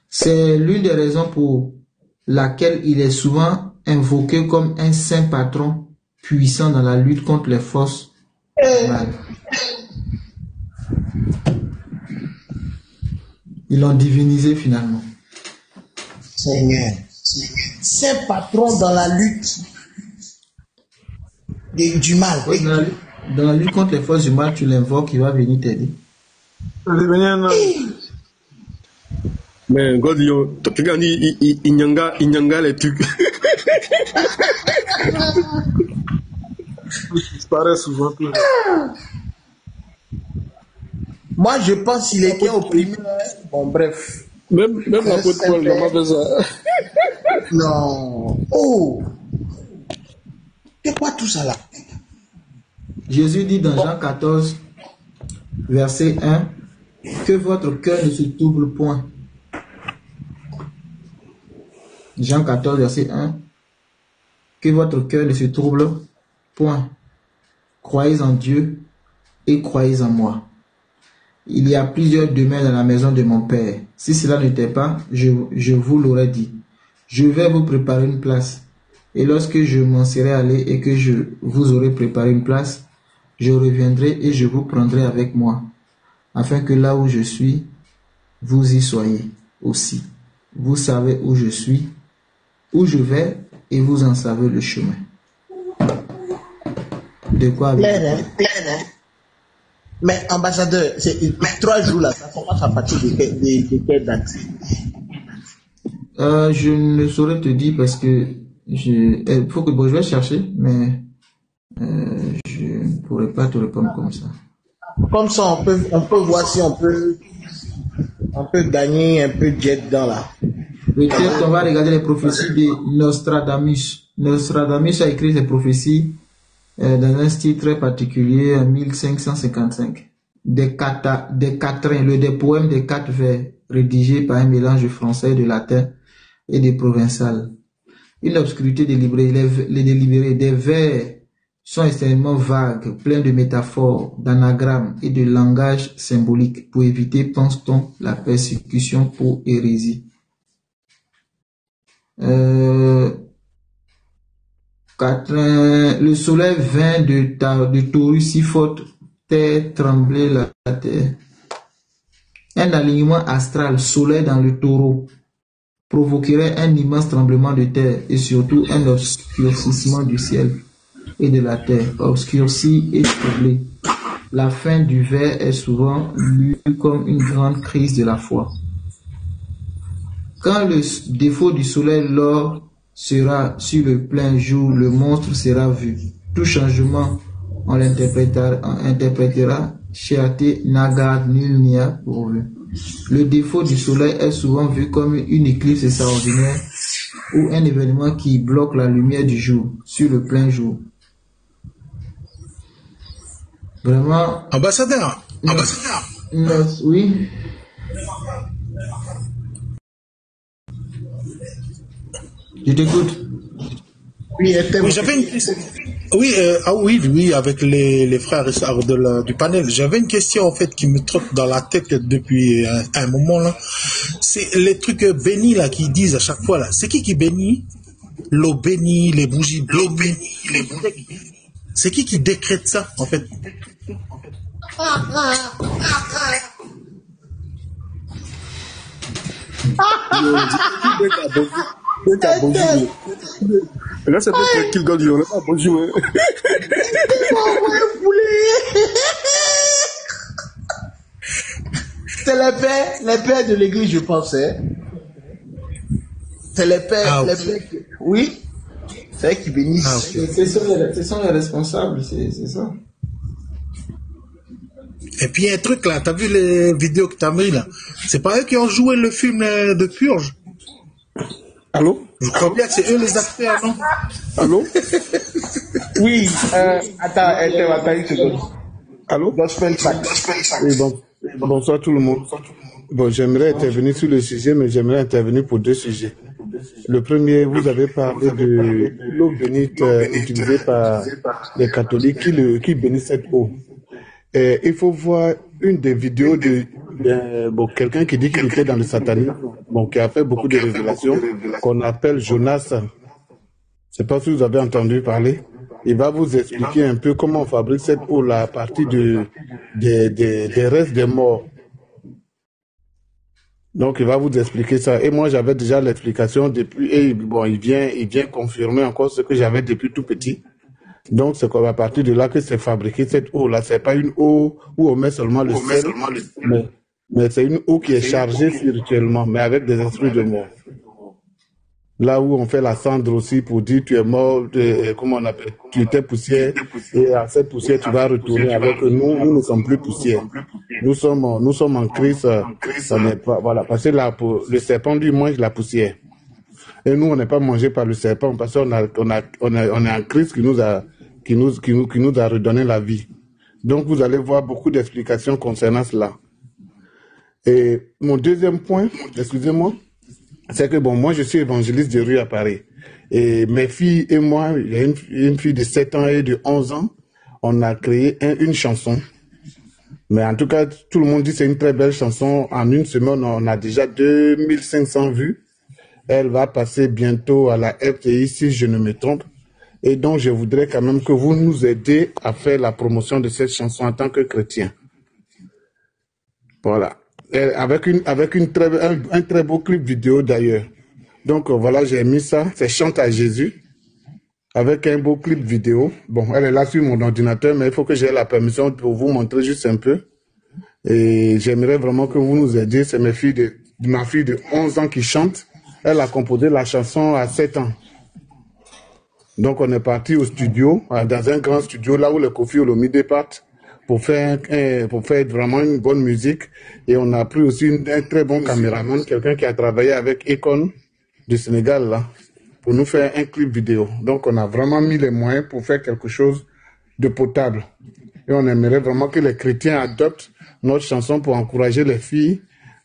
C'est l'une des raisons pour laquelle il est souvent invoqué comme un saint patron puissant dans la lutte contre les forces du mal. Ils l'ont divinisé finalement. Seigneur, saint patron dans la lutte du mal. Dans la lutte contre les forces du mal, tu l'invoques, il va venir t'aider. Mais God, quelqu'un dit il nyanga les trucs. Ça paraît souvent. Moi, je pense qu'il était opprimé. Bon, bref. Même l'apôtre Paul n'a pas fait ça. Non. Oh. C'est quoi tout ça là? Jésus dit dans Jean 14, verset 1, que votre cœur ne se trouble point. Jean 14, verset 1, que votre cœur ne se trouble point. Croyez en Dieu et croyez en moi. Il y a plusieurs demeures dans la maison de mon Père. Si cela n'était pas, je vous l'aurais dit. Je vais vous préparer une place. Et lorsque je m'en serai allé et que je vous aurai préparé une place, je reviendrai et je vous prendrai avec moi, afin que là où je suis, vous y soyez aussi. Vous savez où je suis, où je vais, et vous en savez le chemin. De quoi avez-vous? Mais ambassadeur, c'est 3 jours là, ça commence à partir de quelle date? Je ne saurais te dire parce que il faut que je vais chercher, mais je ne pourrais pas te répondre comme ça. Comme ça, on peut voir si on peut gagner un peu de jet dans là. Peut-être on va regarder les prophéties de Nostradamus. Nostradamus a écrit ses prophéties dans un style très particulier en 1555. Des quatrains, des poèmes des 4 vers rédigés par un mélange de français et de latin et de provençal. Une obscurité délibérée, des vers sont extrêmement vagues, pleins de métaphores, d'anagrammes et de langage symbolique pour éviter, pense-t-on, la persécution pour hérésie. Le soleil vint de Taurus si fort, terre tremblait la terre. Un alignement astral, soleil dans le taureau, provoquerait un immense tremblement de terre et surtout un obscurcissement du ciel et de la terre, obscurci et troublé. La fin du vers est souvent lue comme une grande crise de la foi. Quand le défaut du soleil l'or sera sur le plein jour, le monstre sera vu. Tout changement, on interprétera cherté, nagarde, nul n'y a pourvu. Le défaut du soleil est souvent vu comme une éclipse extraordinaire ou un événement qui bloque la lumière du jour sur le plein jour. Vraiment. Ambassadeur. Oui. Je t'écoute. Oui, j'avais une question. Oui, avec les frères et sœurs du panel. J'avais une question en fait qui me trotte dans la tête depuis un moment là. C'est les trucs bénis là qu'ils disent à chaque fois là. C'est qui bénit? L'eau bénie, les bougies, l'eau bénie, les bougies. C'est qui décrète ça en fait? Là, c'est pas tranquille, God, on n'a pas bonjour. C'est les pères de l'église, je pense. Hein. C'est les pères. Oui. C'est eux qui bénissent. Ce sont les responsables, c'est ça. Et puis, il y a un truc là, t'as vu les vidéos que t'as mis là? C'est pas eux qui ont joué le film de Purge? Allô? Je crois bien que c'est eux les acteurs, non? Allô? Oui, attends une seconde. Allô? Gospel Track. Oui, bonsoir tout le monde. Bon, j'aimerais intervenir sur le sujet, mais j'aimerais intervenir pour 2 sujets. Le premier, vous avez parlé de l'eau bénite utilisée par les catholiques qui bénissent cette eau. Il faut voir une des vidéos de bon, quelqu'un qui dit qu'il était dans le satanisme, bon, qui a fait beaucoup de révélations, qu'on appelle Jonas. Je ne sais pas si vous avez entendu parler. Il va vous expliquer un peu comment on fabrique cette eau-là à partir des restes des morts. Donc, il va vous expliquer ça. Et moi, j'avais déjà l'explication depuis, et bon, il vient confirmer encore ce que j'avais depuis tout petit. Donc, c'est à partir de là que c'est fabriqué cette eau-là. C'est pas une eau où on met seulement le sel, mais c'est une eau qui est chargée spirituellement, mais avec des esprits de mort. Là où on fait la cendre aussi pour dire tu es mort, comment on appelle, tu étais poussière, et à cette poussière tu vas retourner, alors que nous ne sommes plus poussière. Nous sommes en Christ, ça n'est pas, voilà, parce que là, le serpent lui mange la poussière. Et nous, on n'est pas mangé par le serpent, parce qu'on est en Christ qui nous a redonné la vie. Donc, vous allez voir beaucoup d'explications concernant cela. Et mon deuxième point, excusez-moi, c'est que bon, moi, je suis évangéliste de rue à Paris. Et mes filles et moi, il y a une fille de 7 ans et de 11 ans, on a créé une chanson. Mais en tout cas, tout le monde dit que c'est une très belle chanson. En une semaine, on a déjà 2500 vues. Elle va passer bientôt à la RTI, si je ne me trompe. Et donc, je voudrais quand même que vous nous aidiez à faire la promotion de cette chanson en tant que chrétien. Voilà. Et avec un très beau clip vidéo d'ailleurs. Donc, voilà, j'ai mis ça. C'est Chante à Jésus. Avec un beau clip vidéo. Bon, elle est là sur mon ordinateur, mais il faut que j'ai la permission pour vous montrer juste un peu. Et j'aimerais vraiment que vous nous aidiez. C'est ma fille de 11 ans qui chante. Elle a composé la chanson à 7 ans. Donc, on est parti au studio, dans un grand studio, là où le Kofi Olomide partent, pour faire vraiment une bonne musique. Et on a pris aussi un très bon caméraman, quelqu'un qui a travaillé avec Econ du Sénégal, là, pour nous faire un clip vidéo. Donc, on a vraiment mis les moyens pour faire quelque chose de potable. Et on aimerait vraiment que les chrétiens adoptent notre chanson pour encourager les filles,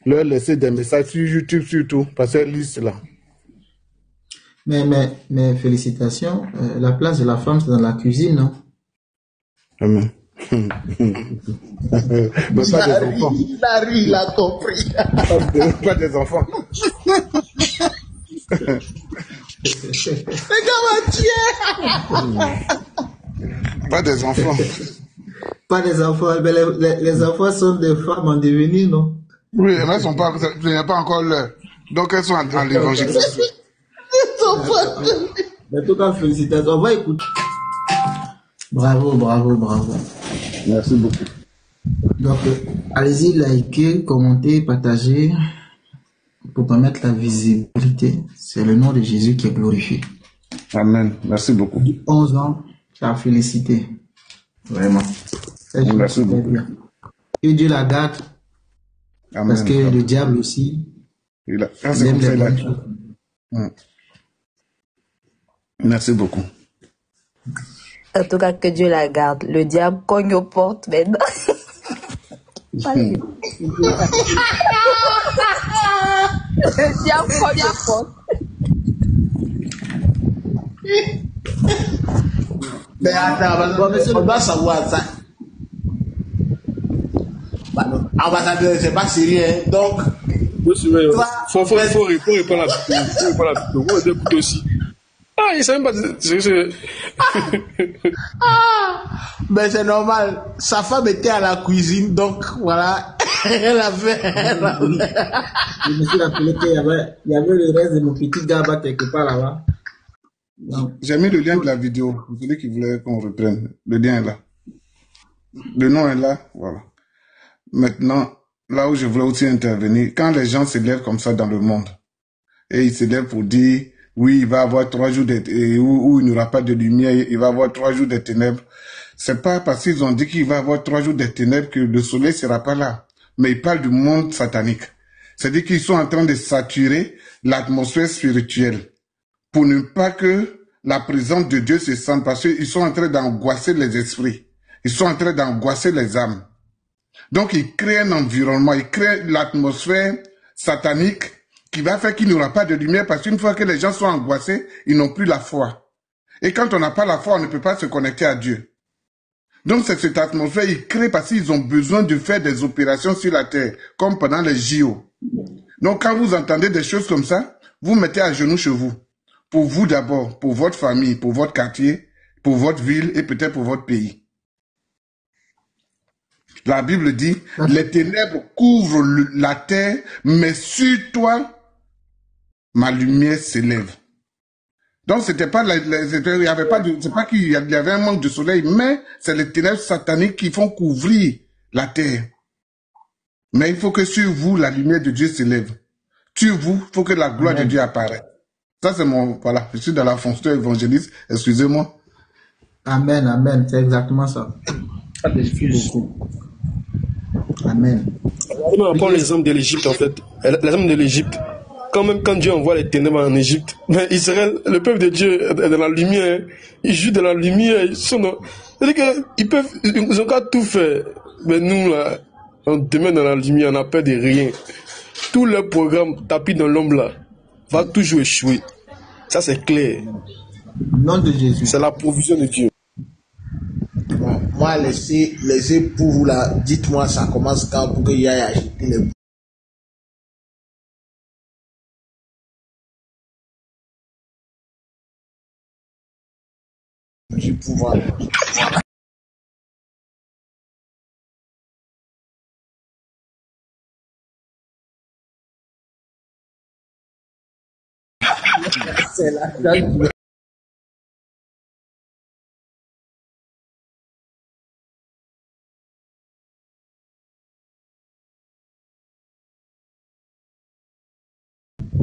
leur laisser des messages sur YouTube surtout, parce qu'elles lisent cela. Mais félicitations, la place de la femme, c'est dans la cuisine, non? Amen. Il a compris. Pas des enfants. Les gars, Pas des enfants. Pas des enfants, mais les enfants sont des femmes en devenir, non? Oui, mais elles sont pas, il n'y a pas encore l'heure. Donc elles sont en l'évangélisation. Mais en tout cas, félicitations. On va écouter. Bravo. Merci beaucoup. Donc, allez-y, likez, commentez, partagez pour permettre la visibilité. C'est le nom de Jésus qui est glorifié. Amen. Merci beaucoup. 11 ans, tu as félicité. Vraiment. Merci beaucoup. Bien. Et Dieu la garde. Amen. Parce que le diable aussi, il aime les bonnes choses. Merci beaucoup. En tout cas, que Dieu la garde. Le diable cogne aux portes maintenant. Le diable cogne aux portes. Mais attends, on doit savoir ça. Ambassadeur, c'est pas sérieux, donc. Faut répondre à la vidéo. Faut écouter aussi. Ah, il savait pas. Mais c'est normal. Sa femme était à la cuisine, donc voilà. Elle avait. Je me suis rappelé qu'il y avait le reste de mon petit gars quelque part là-bas. J'ai mis le lien de la vidéo. Vous savez qui voulait qu'on reprenne. Le lien est là. Le nom est là. Voilà. Maintenant, là où je voulais aussi intervenir, quand les gens se lèvent comme ça dans le monde, et ils se lèvent pour dire, oui, il va y avoir 3 jours où il n'y aura pas de lumière, il va y avoir 3 jours de ténèbres. C'est pas parce qu'ils ont dit qu'il va y avoir 3 jours de ténèbres que le soleil sera pas là. Mais ils parlent du monde satanique. C'est-à-dire qu'ils sont en train de saturer l'atmosphère spirituelle pour ne pas que la présence de Dieu se sente, parce qu'ils sont en train d'angoisser les esprits. Ils sont en train d'angoisser les âmes. Donc, ils créent un environnement, ils créent l'atmosphère satanique qui va faire qu'il n'y aura pas de lumière, parce qu'une fois que les gens sont angoissés, ils n'ont plus la foi. Et quand on n'a pas la foi, on ne peut pas se connecter à Dieu. Donc c'est cette atmosphère, ils créent parce qu'ils ont besoin de faire des opérations sur la terre, comme pendant les JO. Donc quand vous entendez des choses comme ça, vous mettez à genoux chez vous. Pour vous d'abord, pour votre famille, pour votre quartier, pour votre ville et peut-être pour votre pays. La Bible dit, les ténèbres couvrent la terre, mais sur toi, ma lumière s'élève. Donc c'était pas, il y avait pas de, c'est pas qu'il y avait un manque de soleil, mais c'est les ténèbres sataniques qui font couvrir la terre. Mais il faut que sur vous, la lumière de Dieu s'élève. Sur vous, il faut que la gloire de Dieu apparaisse. Ça c'est mon, voilà, je suis dans la fonction évangéliste, excusez-moi. Amen, amen, c'est exactement ça. Amen. On prend l'exemple de l'Égypte en fait. L'exemple de l'Égypte. Quand Dieu envoie les ténèbres en Égypte, mais Israël, le peuple de Dieu est dans la lumière, ils jouent de la lumière, c'est-à-dire qu'ils ont qu'à tout faire. Mais nous là, on demeure dans la lumière, on n'a peur de rien. Tout leur programme tapis dans l'ombre là va toujours échouer. Ça c'est clair. Nom de Jésus. C'est la provision de Dieu. Bon, moi, les époux, là, dites-moi, ça commence quand pour qu'il y ait acheté les du pouvoir. C'est la date.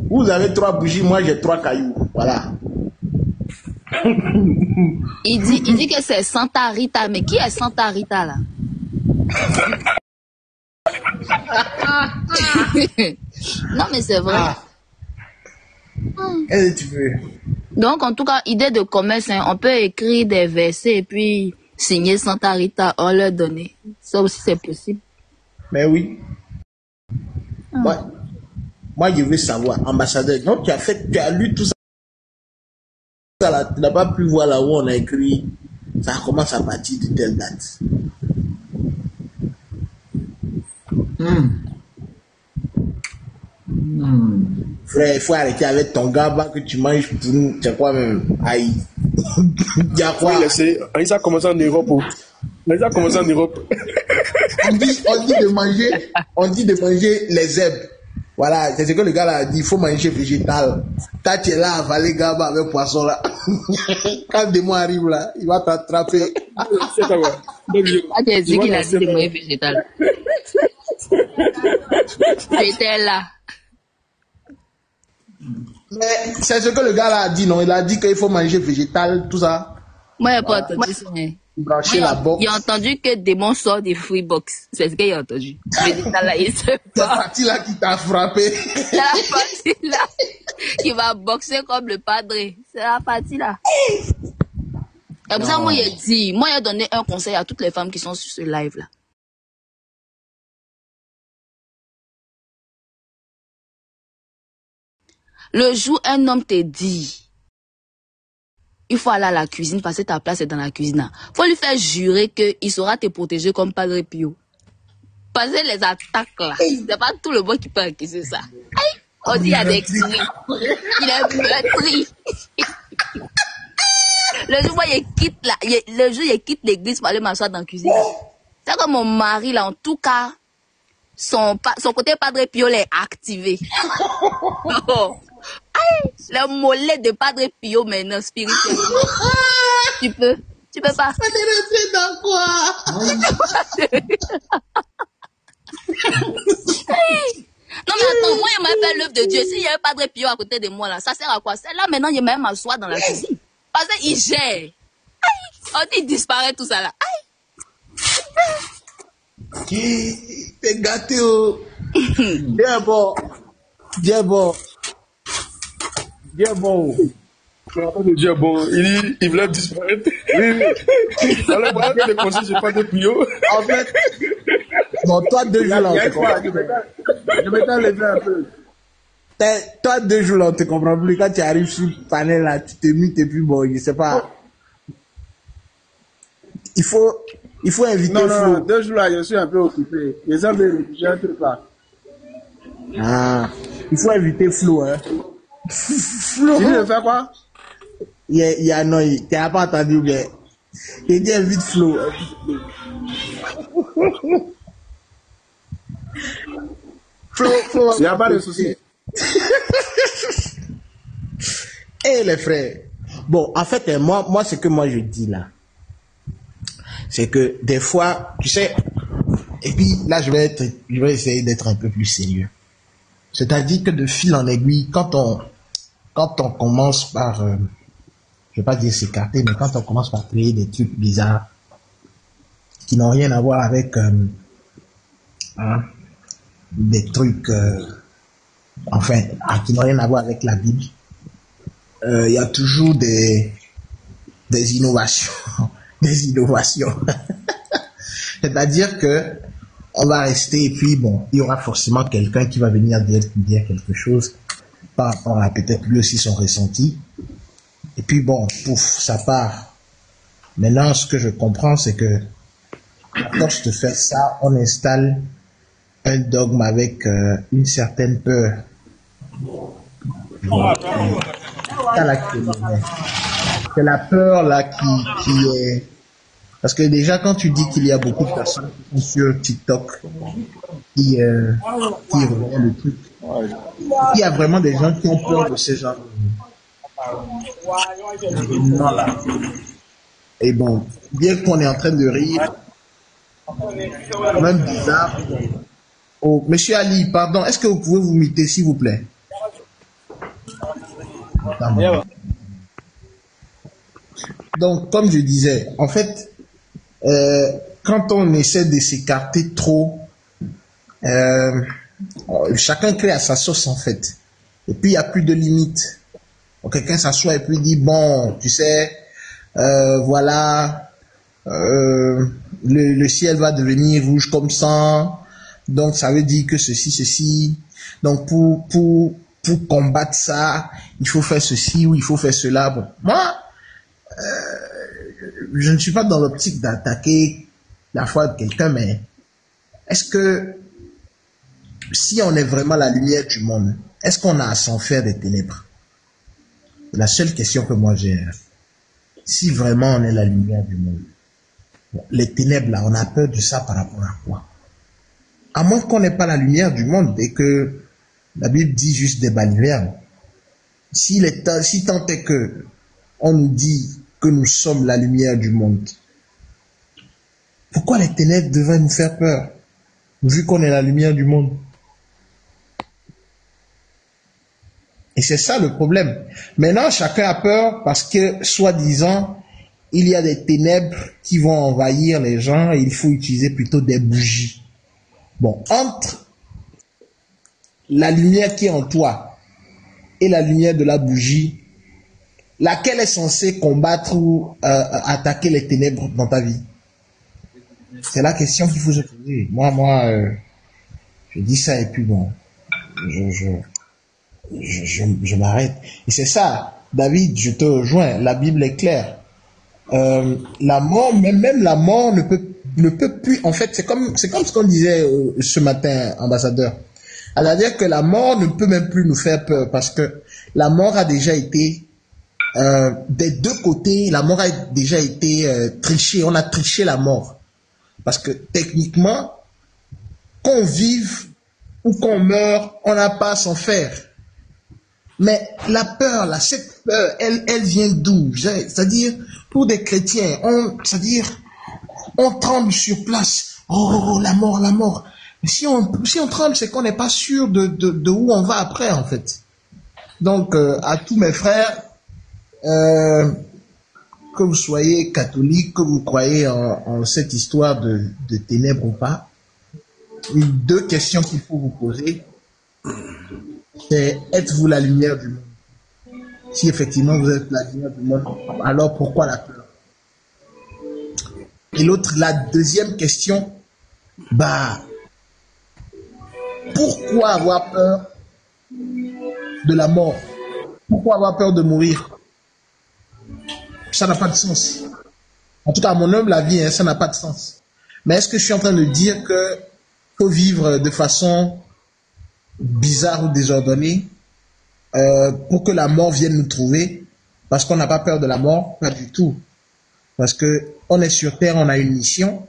Vous avez 3 bougies, moi j'ai 3 cailloux. Voilà. Il dit que c'est Santa Rita, mais qui est Santa Rita là? Non mais c'est vrai. Qu'est-ce que tu veux? Donc en tout cas, idée de commerce, hein, on peut écrire des versets et puis signer Santa Rita, on leur donner. Ça aussi c'est possible. Mais oui. Moi je veux savoir, ambassadeur, donc tu as lu tout ça là, tu n'as pas pu voir là où on a écrit, ça commence à partir de telle date. Frère, il faut arrêter avec ton gaba que tu manges pour nous, c'est quoi même? Aïe. Il y a quoi? Oui, ça a commencé en Europe. Ça a commencé en Europe. On dit de manger les herbes. Voilà, c'est ce que le gars là a dit, il faut manger végétal. Quand tu es là, avaler gaba avec poisson là. Quand le démon arrive là, il va t'attraper. C'est ça, ouais. Ah, tu as dit qu'il a dit de manger végétal. J'étais là. Mais c'est ce que le gars là a dit, non? Il a dit qu'il faut manger végétal, tout ça. Moi, il n'y a pas entendu ça. Brancher la boxe. Il a entendu que démon sort des free box. C'est ce qu'il a entendu. Végétal là, il se C'est la partie là qui t'a frappé. C'est la partie là qui va boxer comme le padré. C'est la partie là. Et pour ça, moi, il a donné un conseil à toutes les femmes qui sont sur ce live là. Le jour un homme te dit, il faut aller à la cuisine parce que ta place est dans la cuisine. Il faut lui faire jurer qu'il saura te protéger comme Padre Pio. Parce que les attaques là, c'est pas tout le monde qui peut accuser ça. Aïe, on dit il y a des cris. Il est meurtri. Le jour où il quitte l'église pour aller m'asseoir dans la cuisine. C'est comme mon mari là, en tout cas, son côté Padre Pio est activé. Oh. Aïe, le mollet de Padre Pio maintenant spirituellement. Tu peux pas. Ça t'est resté dans quoi? Non mais attends, moi il m'a fait l'œuvre de Dieu. S'il y a un Padre Pio à côté de moi là, ça sert à quoi? C'est là maintenant il m'a m'asseoir dans la cuisine. Parce qu'il gère. Aïe, on dit disparaît tout ça là. Aïe. T'es gâté oh. Bien bon. Bien bon. Dieu bon. Dieu bon. Il voulait disparaître. Oui. Alors, voilà, les conseils, j'ai pas de Pio. En fait, bon, toi, 2 jours là, on te comprend. Je vais t'enlever un peu. Toi, 2 jours là, on te comprend plus. Quand tu arrives sur le panel là, tu te mutes et puis bon, je sais pas. Il faut Il faut inviter Non, Flo. 2 jours là, je suis un peu occupé. Les hommes, j'ai un truc là. Ah, il faut inviter Flo, hein. Flo. Tu veux faire quoi? Non, t'as pas entendu bien. Il dit invite Flo. Flo. Il n'y a pas de souci. Eh les frères. Bon, en fait, moi, ce que moi je dis là, c'est que des fois, tu sais, et puis là, je vais essayer d'être un peu plus sérieux. C'est-à-dire que de fil en aiguille, quand on commence par, je vais pas dire s'écarter, mais quand on commence par créer des trucs bizarres qui n'ont rien à voir avec des trucs, qui n'ont rien à voir avec la Bible, il y a toujours des innovations, des innovations. C'est-à-dire que on va rester et puis bon, il y aura forcément quelqu'un qui va venir dire quelque chose par rapport à peut-être lui aussi son ressenti. Et puis bon, pouf, ça part. Maintenant, ce que je comprends, c'est que à force de faire ça, on installe un dogme avec une certaine peur. C'est la peur là qui est... Parce que déjà, quand tu dis qu'il y a beaucoup de personnes qui sont sur TikTok qui reviennent le truc, il y a vraiment des gens qui ont peur de ces gens. Et bon, bien qu'on est en train de rire, c'est même bizarre. Oh, Monsieur Ali, pardon, est-ce que vous pouvez vous muter, s'il vous plaît? Donc, comme je disais, en fait, quand on essaie de s'écarter trop, chacun crée à sa sauce, en fait. Et puis, il n'y a plus de limite. Quelqu'un s'assoit et puis dit, bon, tu sais, voilà, le ciel va devenir rouge comme sang, donc ça veut dire que ceci. Donc, pour combattre ça, il faut faire ceci ou il faut faire cela. Bon, moi, je ne suis pas dans l'optique d'attaquer la foi de quelqu'un, mais est-ce que si on est vraiment la lumière du monde, est-ce qu'on a à s'en faire des ténèbres? C'est la seule question que moi j'ai. Si vraiment on est la lumière du monde, les ténèbres là, on a peur de ça par rapport à quoi? À moins qu'on n'ait pas la lumière du monde et que la Bible dit juste des balivernes. Si tant est que on nous dit que nous sommes la lumière du monde, pourquoi les ténèbres devraient nous faire peur, vu qu'on est la lumière du monde? Et c'est ça le problème. Maintenant, chacun a peur parce que, soi-disant, il y a des ténèbres qui vont envahir les gens et il faut utiliser plutôt des bougies. Bon, entre la lumière qui est en toi et la lumière de la bougie, laquelle est censée combattre ou attaquer les ténèbres dans ta vie? C'est la question qu'il faut se poser. Moi, je dis ça et puis bon, je m'arrête. Et c'est ça, David, je te rejoins. La Bible est claire. La mort, même la mort ne peut plus. En fait, c'est comme ce qu'on disait ce matin, ambassadeur. C'est-à-dire que la mort ne peut même plus nous faire peur parce que la mort a déjà été des deux côtés. La mort a déjà été trichée. On a triché la mort parce que techniquement, qu'on vive ou qu'on meure, on n'a pas à s'en faire. Mais la peur, là, cette peur, elle vient d'où? C'est-à-dire, pour des chrétiens, on tremble sur place. Oh, la mort. Mais si on tremble, c'est qu'on n'est pas sûr de où on va après, en fait. Donc, à tous mes frères, que vous soyez catholiques, que vous croyez en cette histoire de ténèbres ou pas, deux questions qu'il faut vous poser. C'est, êtes-vous la lumière du monde? Si effectivement vous êtes la lumière du monde, alors pourquoi la peur? Et la deuxième question, pourquoi avoir peur de la mort? Pourquoi avoir peur de mourir? Ça n'a pas de sens. En tout cas, à mon humble avis, hein, ça n'a pas de sens. Mais est-ce que je suis en train de dire que faut vivre de façon bizarre ou désordonnée pour que la mort vienne nous trouver parce qu'on n'a pas peur de la mort? Pas du tout. Parce que on est sur Terre, on a une mission,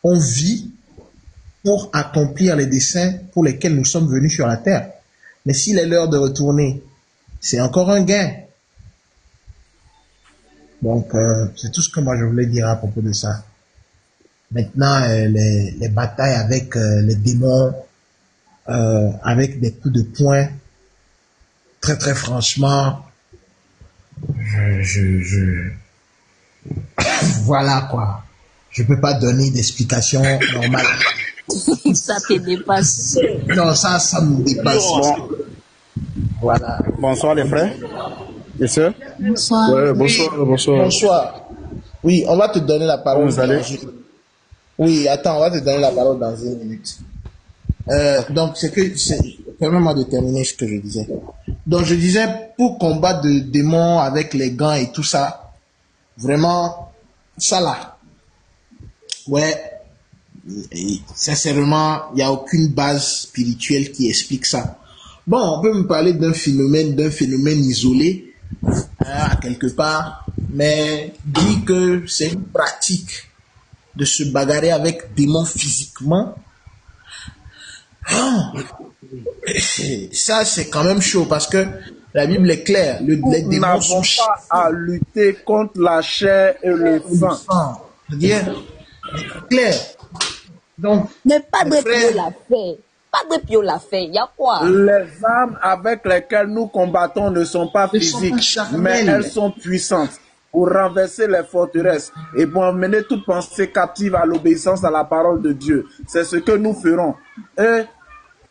on vit pour accomplir les desseins pour lesquels nous sommes venus sur la Terre. Mais s'il est l'heure de retourner, c'est encore un gain. Donc, c'est tout ce que moi je voulais dire à propos de ça. Maintenant, les batailles avec les démons, avec des coups de poing, très très franchement, voilà quoi. Je peux pas donner d'explication normale. Ça te dépasse. Non, ça me dépasse. Bon. Voilà. Bonsoir les frères et sœurs. Bonsoir. Ouais, bonsoir. Bonsoir. Oui, on va te donner la parole. Vous allez? Oui, attends, on va te donner la parole dans une minute. Donc, permets-moi de terminer ce que je disais. Donc, je disais, pour combattre des démons avec les gants et tout ça, vraiment, ça là, ouais, et sincèrement, il n'y a aucune base spirituelle qui explique ça. Bon, on peut me parler d'un phénomène isolé, à quelque part, mais dire que c'est une pratique de se bagarrer avec démons physiquement, ça c'est quand même chaud parce que la Bible est claire. Les Nous démons n'avons sont pas à lutter contre la chair et le sang. C'est-à-dire, clair. Donc, Mais pas de frère, Pio l'a fait. Pas de Pio l'a fait. Il y a quoi? Les armes avec lesquelles nous combattons ne sont pas Elles sont pas physiques, charnelles. mais elles sont puissantes pour renverser les forteresses et pour emmener toute pensée captive à l'obéissance à la parole de Dieu. C'est ce que nous ferons. Et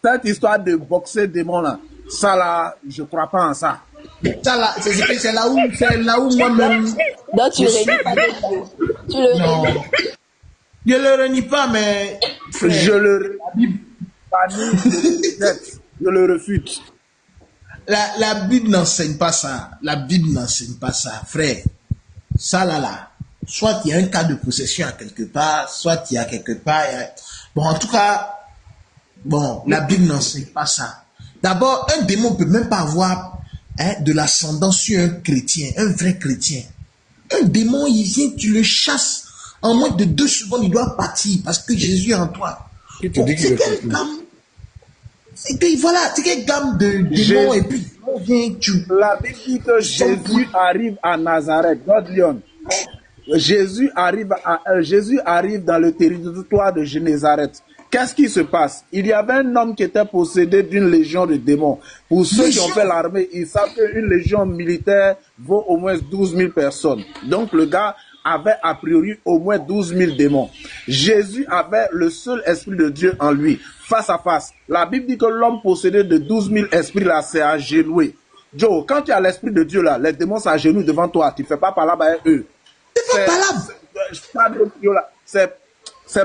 cette histoire de boxer démons là, ça là, je crois pas en ça. ça là, c'est là où moi-même, Donc tu réunis pas de Pio. Tu le non, réunis. je le renie pas, mais Je le bannir, je le refute. la Bible n'enseigne pas ça. La Bible n'enseigne pas ça, frère. Ça là. Soit il y a un cas de possession à quelque part, soit il y a quelque part. Bon, en tout cas, bon, la Bible n'enseigne pas ça. D'abord, un démon ne peut même pas avoir de l'ascendance sur un chrétien, un vrai chrétien. Un démon, il vient, tu le chasses. En moins de 2 secondes, il doit partir parce que Jésus est en toi. Bon, c'est quelle gamme? C'est quelle gamme de démons et puis on vient, tu. La Bible dit que Jésus arrive à Nazareth, God Lion. Jésus arrive dans le territoire de Génézareth. Qu'est-ce qui se passe? Il y avait un homme qui était possédé d'une légion de démons. Pour ceux qui ont fait l'armée, ils savent qu'une légion militaire vaut au moins 12 000 personnes. Donc le gars avait a priori au moins 12 000 démons. Jésus avait le seul esprit de Dieu en lui, face à face. La Bible dit que l'homme possédé de 12 000 esprits là s'est agenouillé. Joe, quand tu as l'esprit de Dieu là, les démons s'agenouillent devant toi, tu ne fais pas par là avec eux. C'est pas là. Padre Pio là, c'est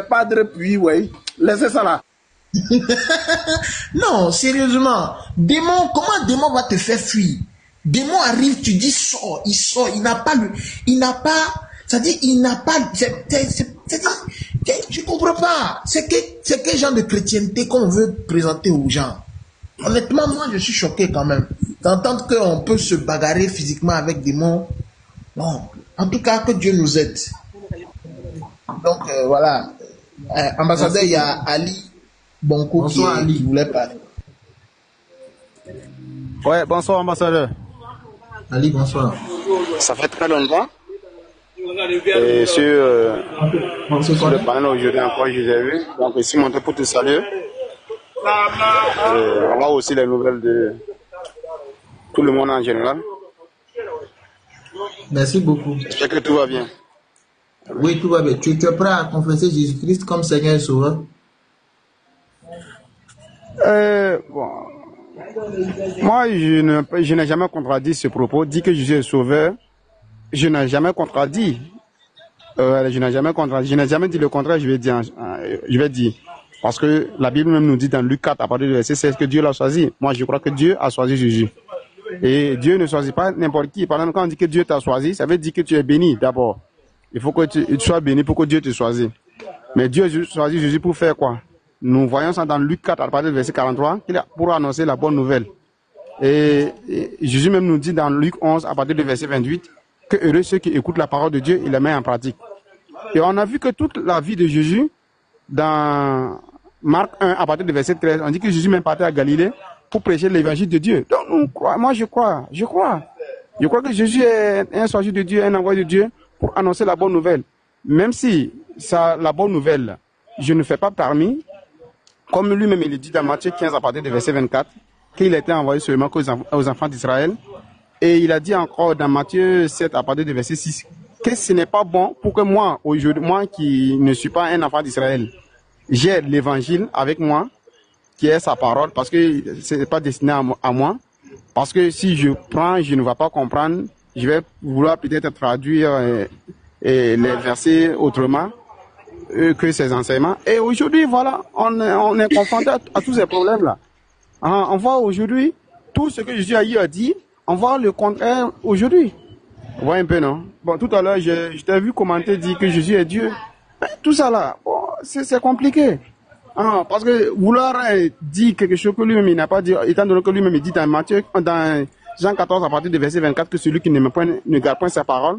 Padre Pio, ouais. Laissez ça là. Non, sérieusement. Démon, comment un démon va te faire fuir? Démon arrive, tu dis sors, il sort, il n'a pas, je comprends pas. C'est quel genre de chrétienté qu'on veut présenter aux gens? Honnêtement, moi, je suis choqué quand même. D'entendre qu'on peut se bagarrer physiquement avec des démons. Non. En tout cas, que Dieu nous aide. Donc, voilà. Ambassadeur, il y a Ali Bonko qui voulait parler. Ouais, bonsoir ambassadeur. Ali, bonsoir. Ça fait très longtemps. Et sur le panel aujourd'hui encore, je vous ai vu. Donc ici, monté pour te saluer. On voit aussi les nouvelles de tout le monde en général. Merci beaucoup. J'espère que tout va bien. Oui, tout va bien. Tu es prêt à confesser Jésus-Christ comme Seigneur et Sauveur? Bon. Moi, je n'ai jamais contredit ce propos. Dit que Jésus est sauveur, je n'ai jamais contredit. Je n'ai jamais dit le contraire, je vais dire. Parce que la Bible même nous dit dans Luc 4, à partir du verset 16, que Dieu l'a choisi. Moi, je crois que Dieu a choisi Jésus. Et Dieu ne choisit pas n'importe qui. Par exemple, quand on dit que Dieu t'a choisi, ça veut dire que tu es béni d'abord. Il faut que tu sois béni pour que Dieu te choisisse. Mais Dieu choisit Jésus pour faire quoi? Nous voyons ça dans Luc 4 à partir du verset 43, pour annoncer la bonne nouvelle. Et Jésus même nous dit dans Luc 11 à partir du verset 28 que heureux ceux qui écoutent la parole de Dieu et la mettent en pratique. Et on a vu que toute la vie de Jésus, dans Marc 1 à partir du verset 13, on dit que Jésus même partait à Galilée pour prêcher l'évangile de Dieu. Donc nous croyons, moi je crois que Jésus est un messager de Dieu, un envoyé de Dieu pour annoncer la bonne nouvelle. Même si la bonne nouvelle, je ne fais pas parmi, comme lui-même il dit dans Matthieu 15 à partir du verset 24, qu'il était envoyé seulement aux enfants d'Israël. Et il a dit encore dans Matthieu 7 à partir du verset 6 que ce n'est pas bon pour que moi, aujourd'hui, moi qui ne suis pas un enfant d'Israël, j'ai l'évangile avec moi, qui est sa parole, parce que ce n'est pas destiné à moi. Parce que si je prends, je ne vais pas comprendre, je vais vouloir peut-être traduire les versets autrement que ces enseignements. Et aujourd'hui, voilà, on est confronté à tous ces problèmes-là. On voit aujourd'hui, tout ce que Jésus a dit, on voit le contraire aujourd'hui. Vous voyez un peu, non? Bon, tout à l'heure, je t'ai vu commenter, dire que Jésus est Dieu. Mais tout ça là, bon, c'est compliqué. Parce que vouloir dire quelque chose que lui-même il n'a pas dit, étant donné que lui-même il dit dans Jean 14 à partir du verset 24 que celui qui ne garde point sa parole.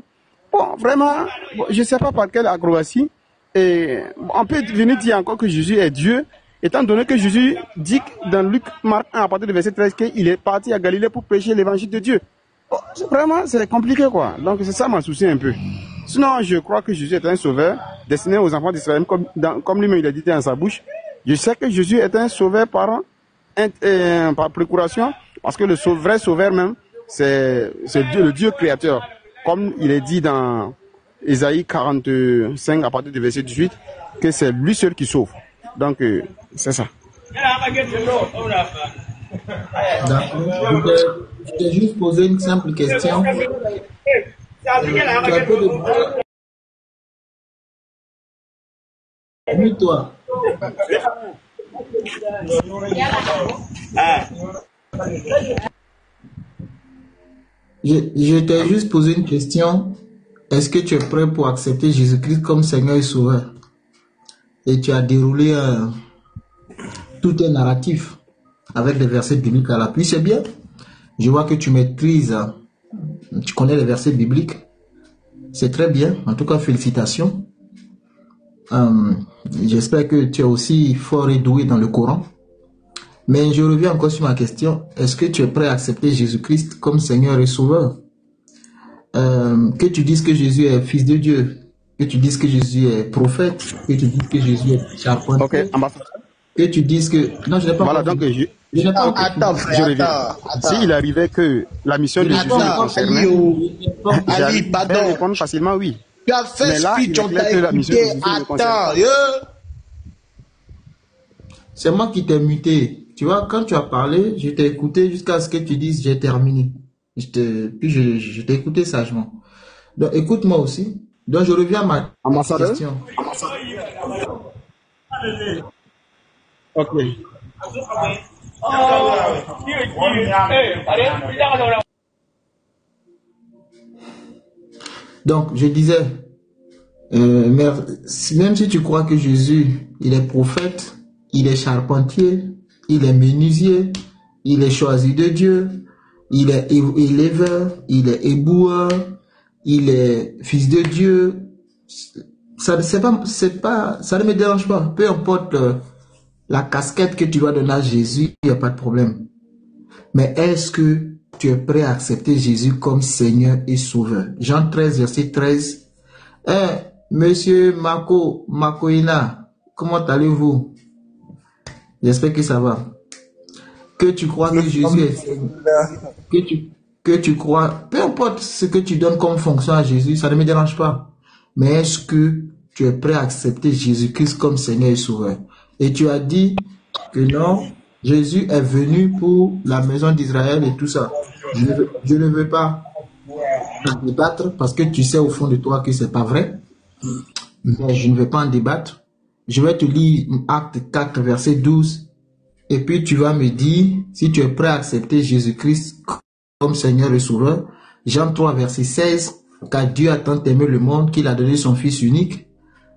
Bon, vraiment, je ne sais pas par quelle acrobatie. Et on peut venir dire encore que Jésus est Dieu, étant donné que Jésus dit dans Luc, Marc 1 à partir du verset 13 qu'il est parti à Galilée pour prêcher l'évangile de Dieu. Bon, vraiment, c'est compliqué quoi. Donc c'est ça mon souci un peu. Sinon, je crois que Jésus est un sauveur destiné aux enfants d'Israël, comme lui-même il a dit dans sa bouche. Je sais que Jésus est un sauveur par procuration, parce que le vrai sauveur même, c'est Dieu, le Dieu créateur. Comme il est dit dans Ésaïe 45 à partir du verset 18, que c'est lui seul qui sauve. Donc, c'est ça. D'accord. Je t'ai juste posé une simple question. Tu as peu de... Toi. Je t'ai juste posé une question. Est-ce que tu es prêt pour accepter Jésus-Christ comme Seigneur et Sauveur? Et tu as déroulé tout un narratif avec des versets bibliques à l'appui. C'est bien. Je vois que tu maîtrises, tu connais les versets bibliques. C'est très bien. En tout cas, félicitations. J'espère que tu es aussi fort et doué dans le Coran. Mais je reviens encore sur ma question. Est-ce que tu es prêt à accepter Jésus-Christ comme Seigneur et Sauveur? Que tu dises que Jésus est Fils de Dieu, que tu dises que Jésus est prophète, que tu dises que Jésus est charpentier, que tu dises que... Non, je n'ai pas... Voilà, donc je n'ai pas... Attends, frère, attends. S'il arrivait que la mission de Jésus me concernait, Ali, pardon. Répondre facilement oui. Tu as fait speech, on t'a écouté. Attends, C'est moi qui t'ai muté. Tu vois, quand tu as parlé, je t'ai écouté jusqu'à ce que tu dises j'ai terminé. Puis je t'ai écouté sagement. Donc écoute-moi aussi. Donc je reviens à ma question. Ok. Donc je disais, même si tu crois que Jésus, il est prophète, il est charpentier, il est menuisier, il est choisi de Dieu, il est éleveur, il est éboueur, il est fils de Dieu. Ça ne me dérange pas. Peu importe la casquette que tu vas donner à Jésus, il n'y a pas de problème. Mais est-ce que tu es prêt à accepter Jésus comme Seigneur et Sauveur? Jean 13, verset 13. Monsieur Makoina, comment allez-vous? J'espère que ça va. Que tu crois que Jésus est Seigneur, que tu crois, peu importe ce que tu donnes comme fonction à Jésus, ça ne me dérange pas. Mais est-ce que tu es prêt à accepter Jésus-Christ comme Seigneur et Sauveur? Et tu as dit que non, Jésus est venu pour la maison d'Israël et tout ça. Je ne veux pas en débattre parce que tu sais au fond de toi que c'est pas vrai. Mais je ne vais pas en débattre. Je vais te lire Acte 4, verset 12. Et puis tu vas me dire si tu es prêt à accepter Jésus-Christ comme Seigneur et Sauveur. Jean 3, verset 16. car Dieu a tant aimé le monde qu'il a donné son Fils unique,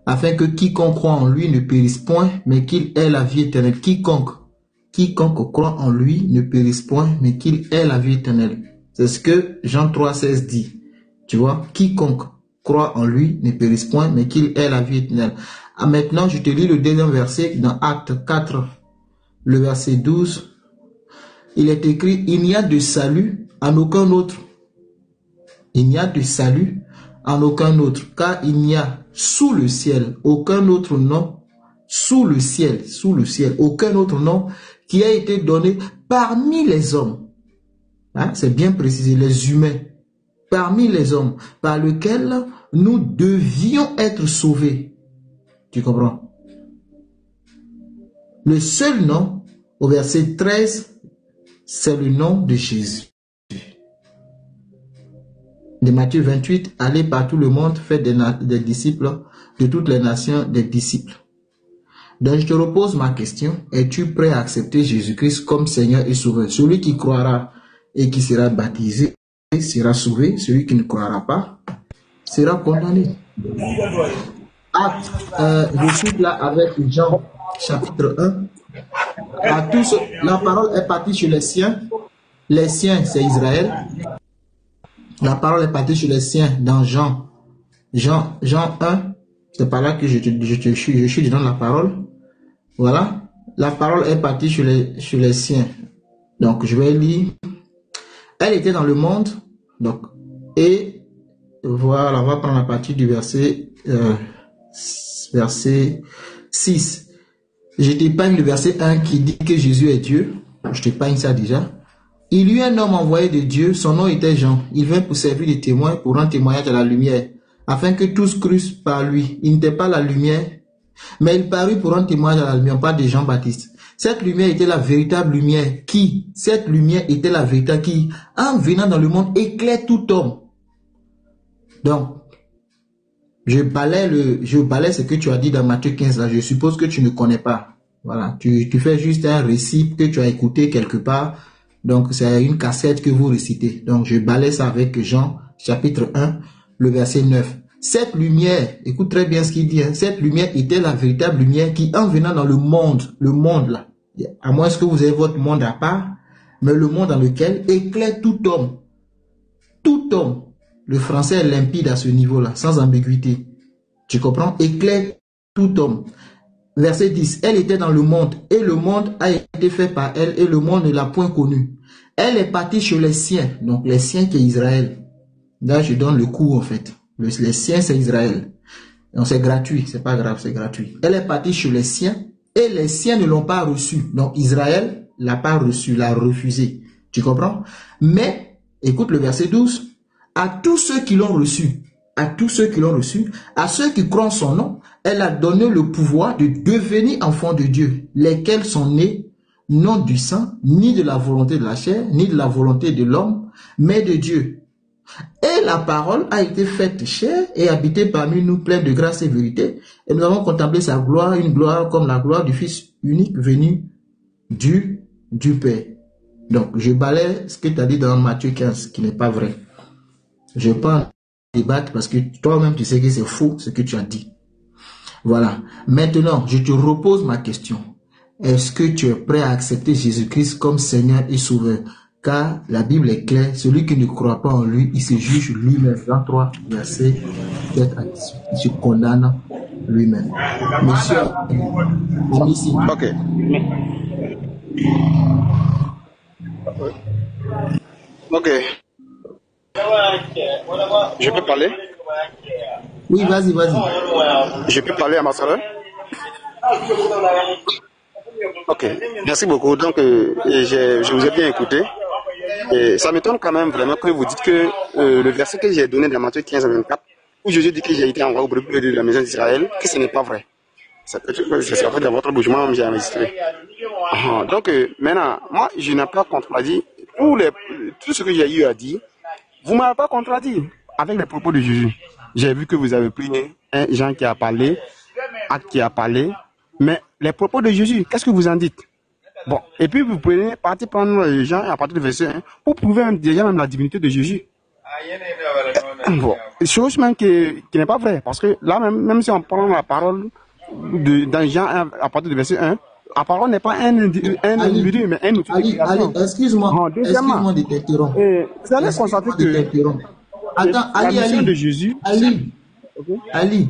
afin que quiconque croit en lui ne périsse point, mais qu'il ait la vie éternelle. Quiconque croit en lui ne périsse point, mais qu'il ait la vie éternelle. C'est ce que Jean 3,16 dit. Tu vois, quiconque croit en lui ne périsse point, mais qu'il ait la vie éternelle. Ah, maintenant, je te lis le deuxième verset dans Acte 4, le verset 12. Il est écrit, il n'y a de salut en aucun autre. Il n'y a de salut en aucun autre, car il n'y a sous le ciel aucun autre nom, sous le ciel, aucun autre nom qui a été donné parmi les hommes. Hein, c'est bien précisé, les humains, parmi les hommes, par lequel nous devions être sauvés. Tu comprends? Le seul nom, au verset 13, c'est le nom de Jésus. De Matthieu 28, allez par tout le monde, faites des disciples, de toutes les nations, des disciples. Donc je te repose ma question, es-tu prêt à accepter Jésus-Christ comme Seigneur et Sauveur? Celui qui croira et qui sera baptisé sera sauvé, celui qui ne croira pas sera condamné. Acte, je suis là avec Jean, chapitre 1. À tous, la parole est partie sur les siens. Les siens, c'est Israël. La parole est partie sur les siens dans Jean 1. C'est par là que je suis dans la parole. Voilà. La parole est partie sur les siens. Donc, je vais lire. Elle était dans le monde. Donc, et voilà, on va prendre la partie du verset 6. Je t'épargne le verset 1 qui dit que Jésus est Dieu. Je t'épargne ça déjà. Il y eut un homme envoyé de Dieu, son nom était Jean. Il vint pour servir de témoin, pour rendre témoignage à la lumière, afin que tous crussent par lui. Il n'était pas la lumière, mais il parut pour rendre témoignage à la lumière. On parle de Jean-Baptiste. Cette lumière était la véritable lumière cette lumière était la véritable qui, en venant dans le monde, éclaire tout homme. Donc, je balaie ce que tu as dit dans Matthieu 15 là. Je suppose que tu ne connais pas. Voilà. Tu fais juste un récit que tu as écouté quelque part. Donc, c'est une cassette que vous récitez. Donc, je balaie ça avec Jean, chapitre 1, le verset 9. Cette lumière, écoute très bien ce qu'il dit, hein, cette lumière était la véritable lumière qui, en venant dans le monde là, à moins que vous ayez votre monde à part, mais le monde dans lequel éclaire tout homme. Tout homme. Le français est limpide à ce niveau-là, sans ambiguïté. Tu comprends? Éclaire tout homme. Verset 10. Elle était dans le monde, et le monde a été fait par elle, et le monde ne l'a point connue. Elle est partie chez les siens, donc les siens qui est Israël. Là, je donne le coup en fait. Les siens, c'est Israël. Donc c'est gratuit, c'est pas grave, c'est gratuit. Elle est partie chez les siens, et les siens ne l'ont pas reçu. Donc Israël l'a pas reçu, l'a refusé. Tu comprends? Mais, écoute le verset 12. À tous ceux qui l'ont reçu, à ceux qui croient en son nom, elle a donné le pouvoir de devenir enfants de Dieu, lesquels sont nés non du sang, ni de la volonté de la chair, ni de la volonté de l'homme, mais de Dieu. Et la parole a été faite chair et habité parmi nous, pleine de grâce et vérité. Et nous avons contemplé sa gloire, une gloire comme la gloire du Fils unique venu du Père. Donc, je balaie ce que tu as dit dans Matthieu 15, qui n'est pas vrai. Je ne vais pas en débattre parce que toi-même, tu sais que c'est faux ce que tu as dit. Voilà. Maintenant, je te repose ma question. Est-ce que tu es prêt à accepter Jésus-Christ comme Seigneur et Sauveur? Car la Bible est claire, celui qui ne croit pas en lui, il se juge lui-même. Jean 3, verset 7 à 18. Il se condamne lui-même. Monsieur, on est ici. Ok. Ok. Je peux parler? Oui, vas-y. Je peux parler à ma soeur? Ok, merci beaucoup. Donc, je vous ai bien écouté. Et ça m'étonne quand même vraiment que vous dites que le verset que j'ai donné dans Matthieu 15 à 24, où Jésus dit que j'ai été envoyé au brebis de la maison d'Israël, que ce n'est pas vrai. C'est en fait dans votre bouche, moi j'ai enregistré. Donc, maintenant, moi, je n'ai pas contredit tout ce que j'ai eu à dire. Vous ne m'avez pas contredit avec les propos de Jésus. J'ai vu que vous avez pris un Jean qui a parlé, Acte qui a parlé, mais les propos de Jésus, qu'est-ce que vous en dites? Bon, et puis vous pouvez prendre Jean à partir du verset 1 pour prouver déjà même la divinité de Jésus. Bon, chose même qui n'est pas vraie. Parce que là, même si on prend la parole dans Jean 1, à partir du verset 1, la parole n'est pas un individu, mais un outil de Ali, création. excuse-moi. Deuxièmement, Excuse-moi de t'interrompre. vous allez constater que Attends, la mission de Jésus... Ali,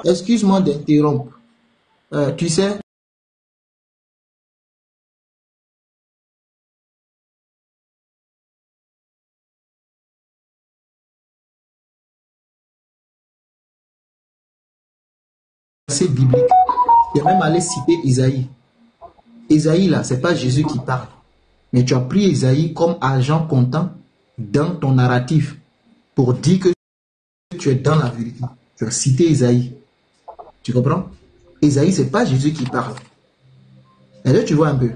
excuse-moi d'interrompre. Tu sais, verset biblique. Tu es même allé citer Isaïe. Isaïe, là, c'est pas Jésus qui parle. Mais tu as pris Isaïe comme agent comptant dans ton narratif pour dire que tu es dans la vérité. Tu as cité Isaïe. Tu comprends? Isaïe, c'est pas Jésus qui parle. Et là, tu vois un peu.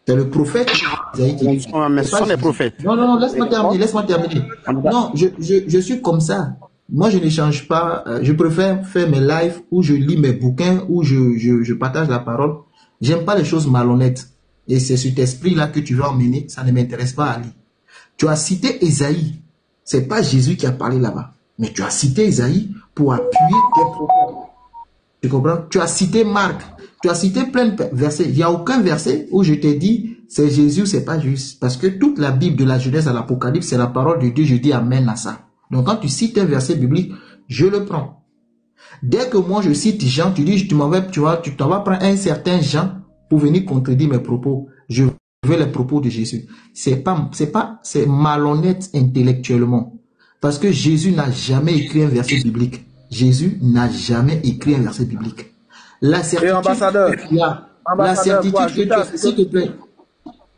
C'est le prophète Isaïe qui parle. Mais ce sont les prophètes. Non, laisse-moi terminer. Non, je suis comme ça. Moi, je n'échange pas. Je préfère faire mes lives où je lis mes bouquins, où je partage la parole. J'aime pas les choses malhonnêtes. Et c'est cet esprit-là que tu veux emmener. Ça ne m'intéresse pas, Ali. Tu as cité Isaïe. C'est pas Jésus qui a parlé là-bas. Mais tu as cité Isaïe pour appuyer tes propos. Tu comprends? Tu as cité Marc. Tu as cité plein de versets. Il n'y a aucun verset où je t'ai dit c'est Jésus, c'est pas juste. Parce que toute la Bible de la Genèse à l'Apocalypse, c'est la parole de Dieu. Je dis amen à ça. Donc quand tu cites un verset biblique, je le prends. Dès que moi je cite Jean, tu dis tu t'en vas prendre un certain Jean pour venir contredire mes propos. Je veux les propos de Jésus. C'est malhonnête intellectuellement. Parce que Jésus n'a jamais écrit un verset biblique. Jésus n'a jamais écrit un verset biblique. La certitude, ambassadeur, la certitude que tu as, s'il te plaît.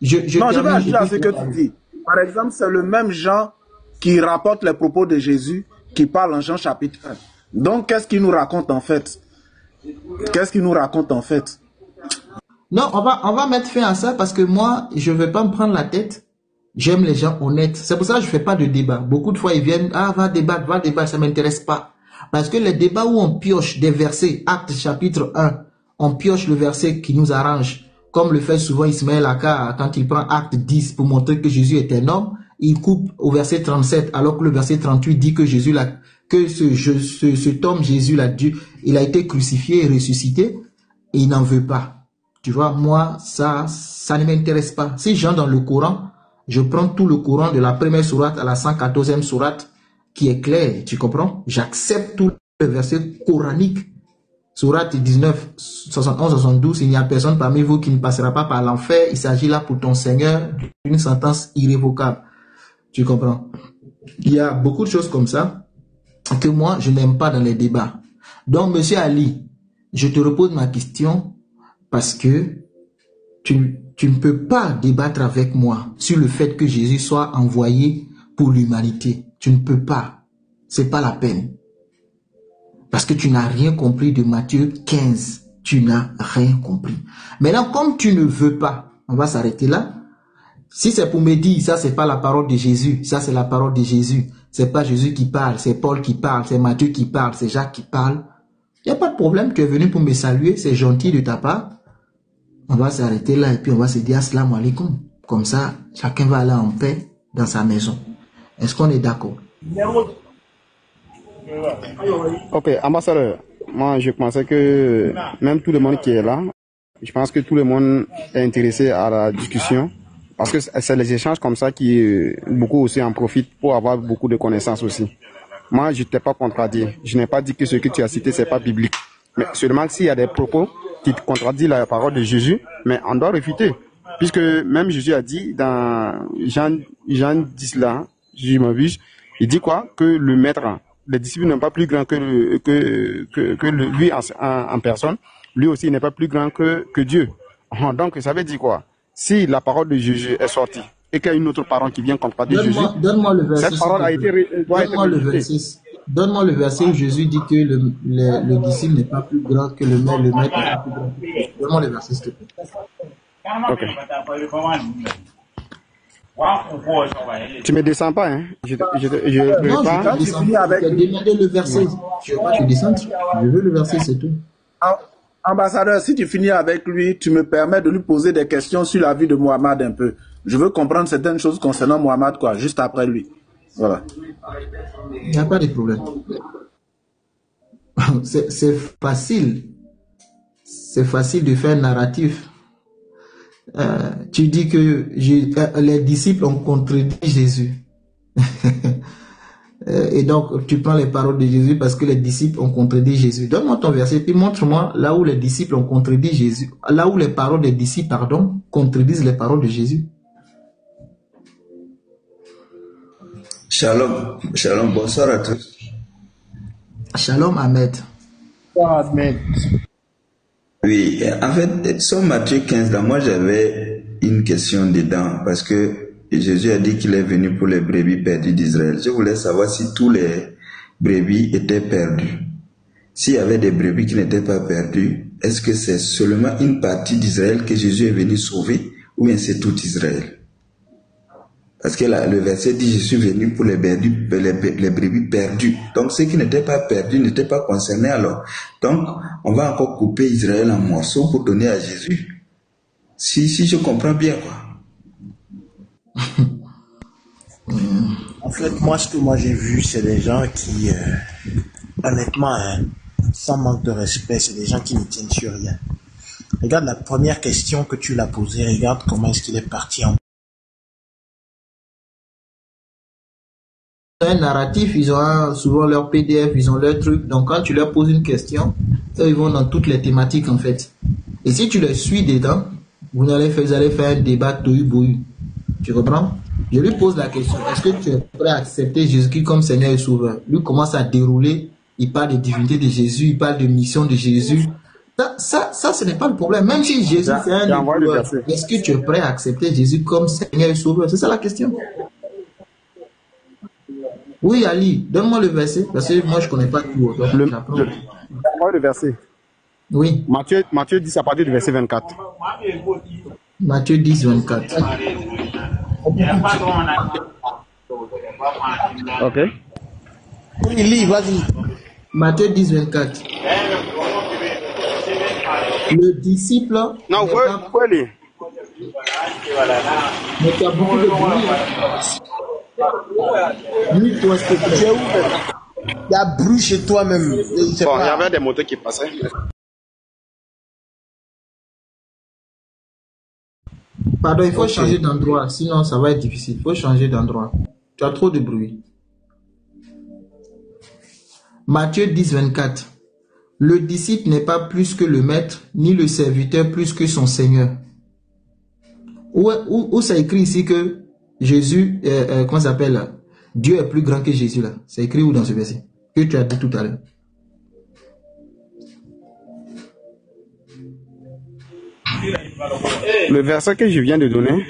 Je vais ajouter à ce que tu dis. Par exemple, c'est le même Jean qui rapporte les propos de Jésus qui parle en Jean chapitre 1. Donc, qu'est-ce qu'il nous raconte en fait? Non, on va mettre fin à ça parce que moi, je ne vais pas me prendre la tête. J'aime les gens honnêtes. C'est pour ça que je ne fais pas de débat. Beaucoup de fois, ils viennent, va débattre, ça ne m'intéresse pas. Parce que les débats où on pioche des versets, Actes chapitre 1, on pioche le verset qui nous arrange, comme le fait souvent Ismaël Aka quand il prend Acte 10 pour montrer que Jésus est un homme, il coupe au verset 37, alors que le verset 38 dit que cet homme Jésus, il a été crucifié et ressuscité, et il n'en veut pas. Tu vois, moi, ça ne m'intéresse pas. Si j'entre dans le Coran, je prends tout le Coran de la première sourate à la 114e sourate qui est clair, tu comprends? J'accepte tous les versets coraniques. Sourate 19, 71, 72, il n'y a personne parmi vous qui ne passera pas par l'enfer. Il s'agit là pour ton Seigneur d'une sentence irrévocable. Tu comprends? Il y a beaucoup de choses comme ça que moi, je n'aime pas dans les débats. Donc, monsieur Ali, je te repose ma question parce que tu ne peux pas débattre avec moi sur le fait que Jésus soit envoyé pour l'humanité. Tu ne peux pas. C'est pas la peine. Parce que tu n'as rien compris de Matthieu 15. Tu n'as rien compris. Maintenant, comme tu ne veux pas, on va s'arrêter là. Si c'est pour me dire, ça c'est pas la parole de Jésus, ça c'est la parole de Jésus, c'est pas Jésus qui parle, c'est Paul qui parle, c'est Matthieu qui parle, c'est Jacques qui parle, il n'y a pas de problème, tu es venu pour me saluer, c'est gentil de ta part. On va s'arrêter là et puis on va se dire assalamu alaikum. Comme ça, chacun va aller en paix dans sa maison. Est-ce qu'on est d'accord? Ok, ambassadeur, moi je pensais que même tout le monde qui est là, je pense que tout le monde est intéressé à la discussion parce que c'est les échanges comme ça qui beaucoup aussi en profitent pour avoir beaucoup de connaissances aussi. Moi je ne t'ai pas contredit, je n'ai pas dit que ce que tu as cité c'est pas biblique, mais seulement s'il y a des propos qui contredisent la parole de Jésus, mais on doit réfuter, puisque même Jésus a dit dans Jean 10 là, je m'abuse, il dit quoi? Que le maître, les disciples n'est pas plus grand que lui en personne, lui aussi n'est pas plus grand que Dieu. Donc ça veut dire quoi? Si la parole de Jésus est sortie et qu'il y a une autre parole qui vient contredire Jésus, donne-moi le verset, cette parole a été donne-moi le verset où Jésus dit que le disciple n'est pas plus grand que le maître n'est pas plus grand. Donne-moi le verset, s'il te plaît. Ok. Tu me descends pas, hein? Je non, je descends. Tu as demandé le verset. Je ne veux pas te descendre. Je veux le verset, c'est tout. Ambassadeur, si tu finis avec lui, tu me permets de lui poser des questions sur la vie de Mohamed un peu. Je veux comprendre certaines choses concernant Mohamed, quoi, juste après lui. Voilà. Il n'y a pas de problème. C'est facile. C'est facile de faire un narratif. Tu dis que les disciples ont contredit Jésus. Et donc, tu prends les paroles de Jésus parce que les disciples ont contredit Jésus. Donne-moi ton verset, puis montre-moi là où les disciples ont contredit Jésus. Là où les paroles des disciples, pardon, contredisent les paroles de Jésus. Shalom, shalom, bonsoir à tous. Shalom, Ahmed. Ahmed. Oui, en fait, sur Matthieu 15, là, moi j'avais une question dedans parce que Jésus a dit qu'il est venu pour les brebis perdues d'Israël. Je voulais savoir si tous les brebis étaient perdus. S'il y avait des brebis qui n'étaient pas perdues, est-ce que c'est seulement une partie d'Israël que Jésus est venu sauver ou bien c'est tout Israël? Parce que là, le verset dit, je suis venu pour les brebis perdues. Donc, ceux qui n'étaient pas perdus n'étaient pas concernés alors. Donc, on va encore couper Israël en morceaux pour donner à Jésus. Si je comprends bien, quoi. En fait, moi, ce que moi j'ai vu, c'est des gens qui, honnêtement, hein, sans manque de respect, c'est des gens qui ne tiennent sur rien. Regarde la première question que tu l'as posée, regarde comment est-ce qu'il est parti en... Un narratif, ils ont souvent leur PDF, ils ont leur truc. Donc quand tu leur poses une question, eux, ils vont dans toutes les thématiques en fait. Et si tu les suis dedans, vous allez faire un débat tohu-bohu. Tu comprends? Je lui pose la question, est-ce que tu es prêt à accepter Jésus-Christ comme Seigneur et Sauveur? Lui commence à dérouler, il parle de divinité de Jésus, il parle de mission de Jésus. Ça, ce n'est pas le problème. Même si Jésus c'est un découvreur, est-ce que tu es prêt à accepter Jésus comme Seigneur et Sauveur? C'est ça la question. Oui, Ali, donne-moi le verset, parce que moi je ne connais pas tout. Donc Le verset. Oui. Matthieu 10 à partir du verset 24. Matthieu 10, 24. Ok. Oui, lis, vas-y. Matthieu 10, 24. Le disciple... Non, où est-il? Mais tu as beaucoup de bruit. Lui, toi, ce que tu es où? Il y a bruit chez toi-même. Bon, il y avait des motos qui passaient. Pardon, il faut changer d'endroit, sinon ça va être difficile. Il faut changer d'endroit. Tu as trop de bruit. Matthieu 10, 24. Le disciple n'est pas plus que le maître, ni le serviteur plus que son Seigneur. Où ça écrit ici que Jésus, comment ça s'appelle là? Dieu est plus grand que Jésus là. C'est écrit où dans ce verset? Que tu as dit tout à l'heure. Le verset que je viens de donner,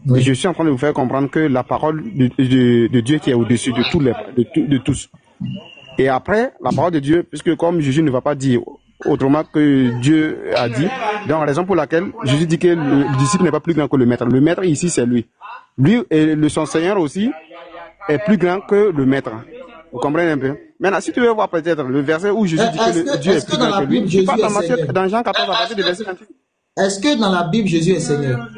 oui. Je suis en train de vous faire comprendre que la parole de Dieu qui est au-dessus de tous. Et après, la parole de Dieu, puisque comme Jésus ne va pas dire autrement que Dieu a dit, donc raison pour laquelle Jésus dit que le disciple n'est pas plus grand que le maître. Le maître ici, c'est lui. Lui et son Seigneur aussi est plus grand que le maître. Vous comprenez un peu? Maintenant, si tu veux voir peut-être le verset où Jésus dit que Dieu est plus grand que lui, tu parles dans Jean 14 à partir du verset 28. Est-ce que dans la Bible, Jésus est Seigneur?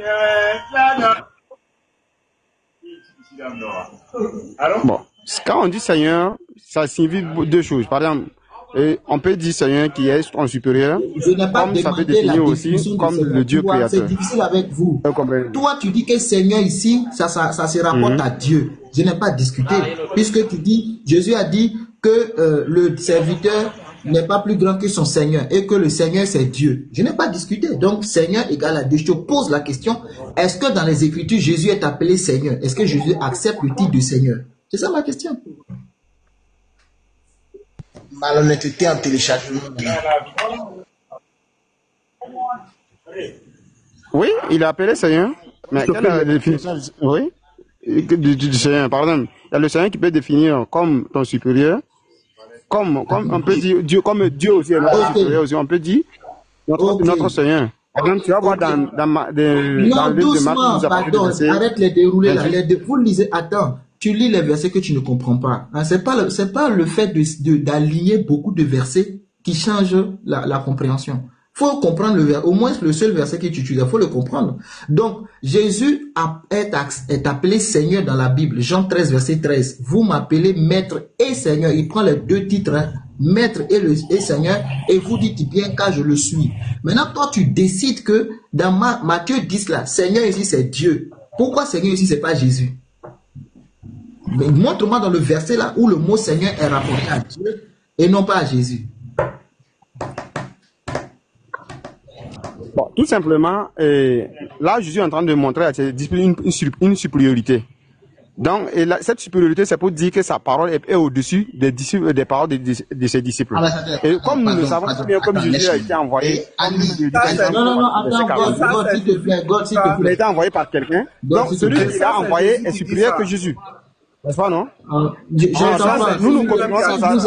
Bon, quand on dit Seigneur, ça signifie deux choses. Par exemple, on peut dire Seigneur qui est en supérieur, comme ça peut définir aussi comme le Dieu créateur. C'est difficile avec vous. Toi, tu dis que Seigneur ici, ça se rapporte à Dieu. Je n'ai pas discuté, puisque tu dis, Jésus a dit que le serviteur n'est pas plus grand que son Seigneur et que le Seigneur c'est Dieu. Je n'ai pas discuté. Donc Seigneur égale à Dieu. Je te pose la question, est-ce que dans les Écritures Jésus est appelé Seigneur? Est-ce que Jésus accepte le titre de Seigneur? C'est ça ma question. Malhonnêteté en téléchargement. Oui, il est appelé Seigneur. Mais quelle est la définition? Oui, du Seigneur. Par exemple, il y a le Seigneur qui peut définir comme ton supérieur. Comme on peut dire Dieu, comme Dieu aussi est notre supérieur aussi, on peut dire notre Seigneur. Par exemple, tu vas voir dans le livre de Marc, pardon, arrête les dérouler là. Vous lisez, attends, tu lis les versets que tu ne comprends pas. Hein, c'est pas le fait d'aligner beaucoup de versets qui change la compréhension. Faut comprendre au moins le seul verset que tu utilises, faut le comprendre. Donc, Jésus est appelé Seigneur dans la Bible. Jean 13, verset 13. Vous m'appelez Maître et Seigneur. Il prend les deux titres, hein, Maître et Seigneur, et vous dites bien car je le suis. Maintenant, toi, tu décides que dans Matthieu 10 là, Seigneur ici c'est Dieu. Pourquoi Seigneur ici c'est pas Jésus? Mais montre-moi dans le verset là où le mot Seigneur est rapporté à Dieu et non pas à Jésus. Bon, tout simplement, là, je suis en train de montrer à ces disciples une supériorité. Donc, cette supériorité, c'est pour dire que sa parole est au-dessus des paroles de ses disciples. Et comme nous le savons très bien, comme Jésus a été envoyé, God, s'il te il a plaît. été envoyé par quelqu'un. Donc, celui qui l'a envoyé est supérieur que Jésus. N'est-ce pas, non? Nous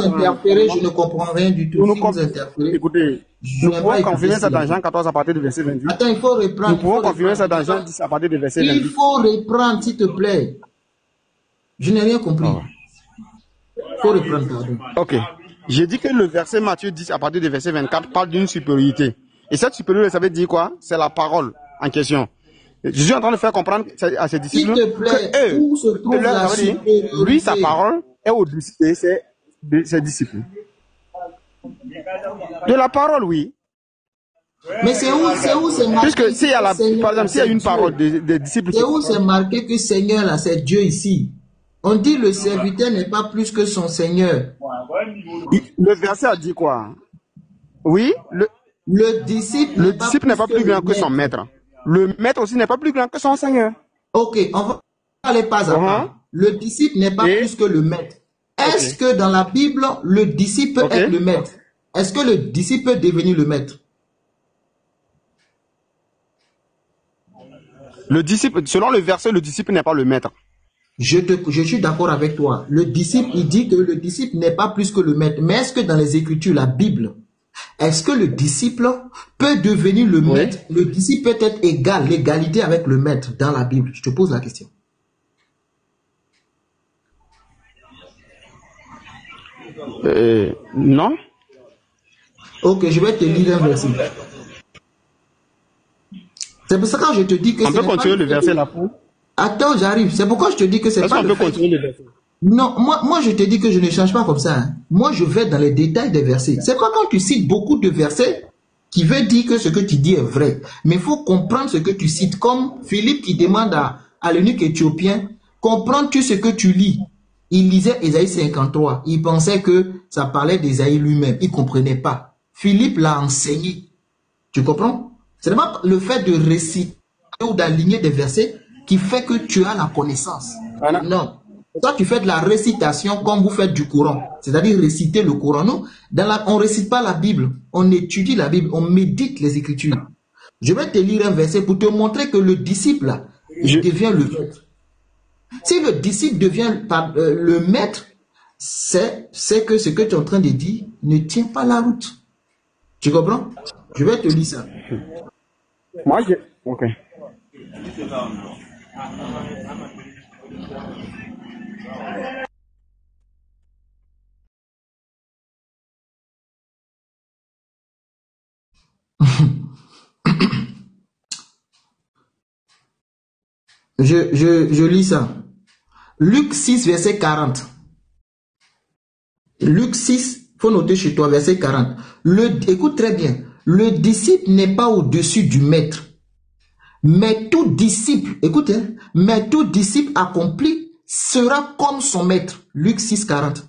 interférez, je ne comprends rien du tout. Nous Si vous interférez, écoutez, nous pouvons confirmer ça dans Jean 14 à partir du verset 28. Attends, il faut reprendre. Nous pouvons confirmer ça dans Jean 10 à partir du verset 28. Il faut reprendre, s'il te plaît. Je n'ai rien compris. Il faut reprendre, pardon. Ok. J'ai dit que le verset Matthieu 10 à partir du verset 24 parle d'une supériorité. Et cette supériorité, ça veut dire quoi? C'est la parole en question. Je suis en train de faire comprendre à ses disciples S'il te plaît, que où se trouve la supériorité? lui, sa parole est au-dessus de ses disciples. De la parole, oui. Mais c'est où c'est marqué? Puisque s'il y a par exemple, s'il y a une parole des disciples, c'est où c'est marqué que Seigneur là, c'est Dieu ici? On dit le serviteur n'est pas plus que son Seigneur. Le verset a dit quoi? Oui, le disciple n'est pas plus grand que son maître. Le maître aussi n'est pas plus grand que son Seigneur. Ok, on va aller pas à pas. Le disciple n'est pas plus que le maître. Est-ce que dans la Bible, le disciple peut être le maître? Est-ce que le disciple peut devenir le maître? Le disciple, selon le verset, le disciple n'est pas le maître. Je suis d'accord avec toi. Le disciple, il dit que le disciple n'est pas plus que le maître. Mais est-ce que dans les Écritures, la Bible, est-ce que le disciple peut devenir le maître? Le disciple peut être égal, l'égalité avec le maître dans la Bible? Je te pose la question. Non. Ok, je vais te lire un verset. C'est pour ça que je te dis que... On peut continuer le verset là pour... Attends, j'arrive. C'est pourquoi je te dis que c'est pas... Est-ce qu'on peut continuer le verset? Non, moi je te dis que je ne change pas comme ça. Hein. Moi je vais dans les détails des versets. C'est pas quand tu cites beaucoup de versets qui veut dire que ce que tu dis est vrai. Mais il faut comprendre ce que tu cites. Comme Philippe qui demande à l'eunuque éthiopien, comprends-tu ce que tu lis? Il lisait Ésaïe 53. Il pensait que ça parlait d'Ésaïe lui-même. Il ne comprenait pas. Philippe l'a enseigné. Tu comprends? C'est vraiment le fait de réciter ou d'aligner des versets qui fait que tu as la connaissance. Voilà. Non. Toi, tu fais de la récitation comme vous faites du Coran. C'est-à-dire réciter le Coran. Non, on ne récite pas la Bible. On étudie la Bible. On médite les Écritures. Je vais te lire un verset pour te montrer que le disciple devient le maître. Si le disciple devient le maître, c'est que ce que tu es en train de dire ne tient pas la route. Tu comprends? Je vais te lire ça. Moi, ok. Je lis ça. Luc 6, verset 40. Luc 6, il faut noter chez toi, verset 40. Écoute très bien. Le disciple n'est pas au-dessus du maître. Mais tout disciple, écoutez, mais tout disciple accompli sera comme son maître. Luc 6, 40.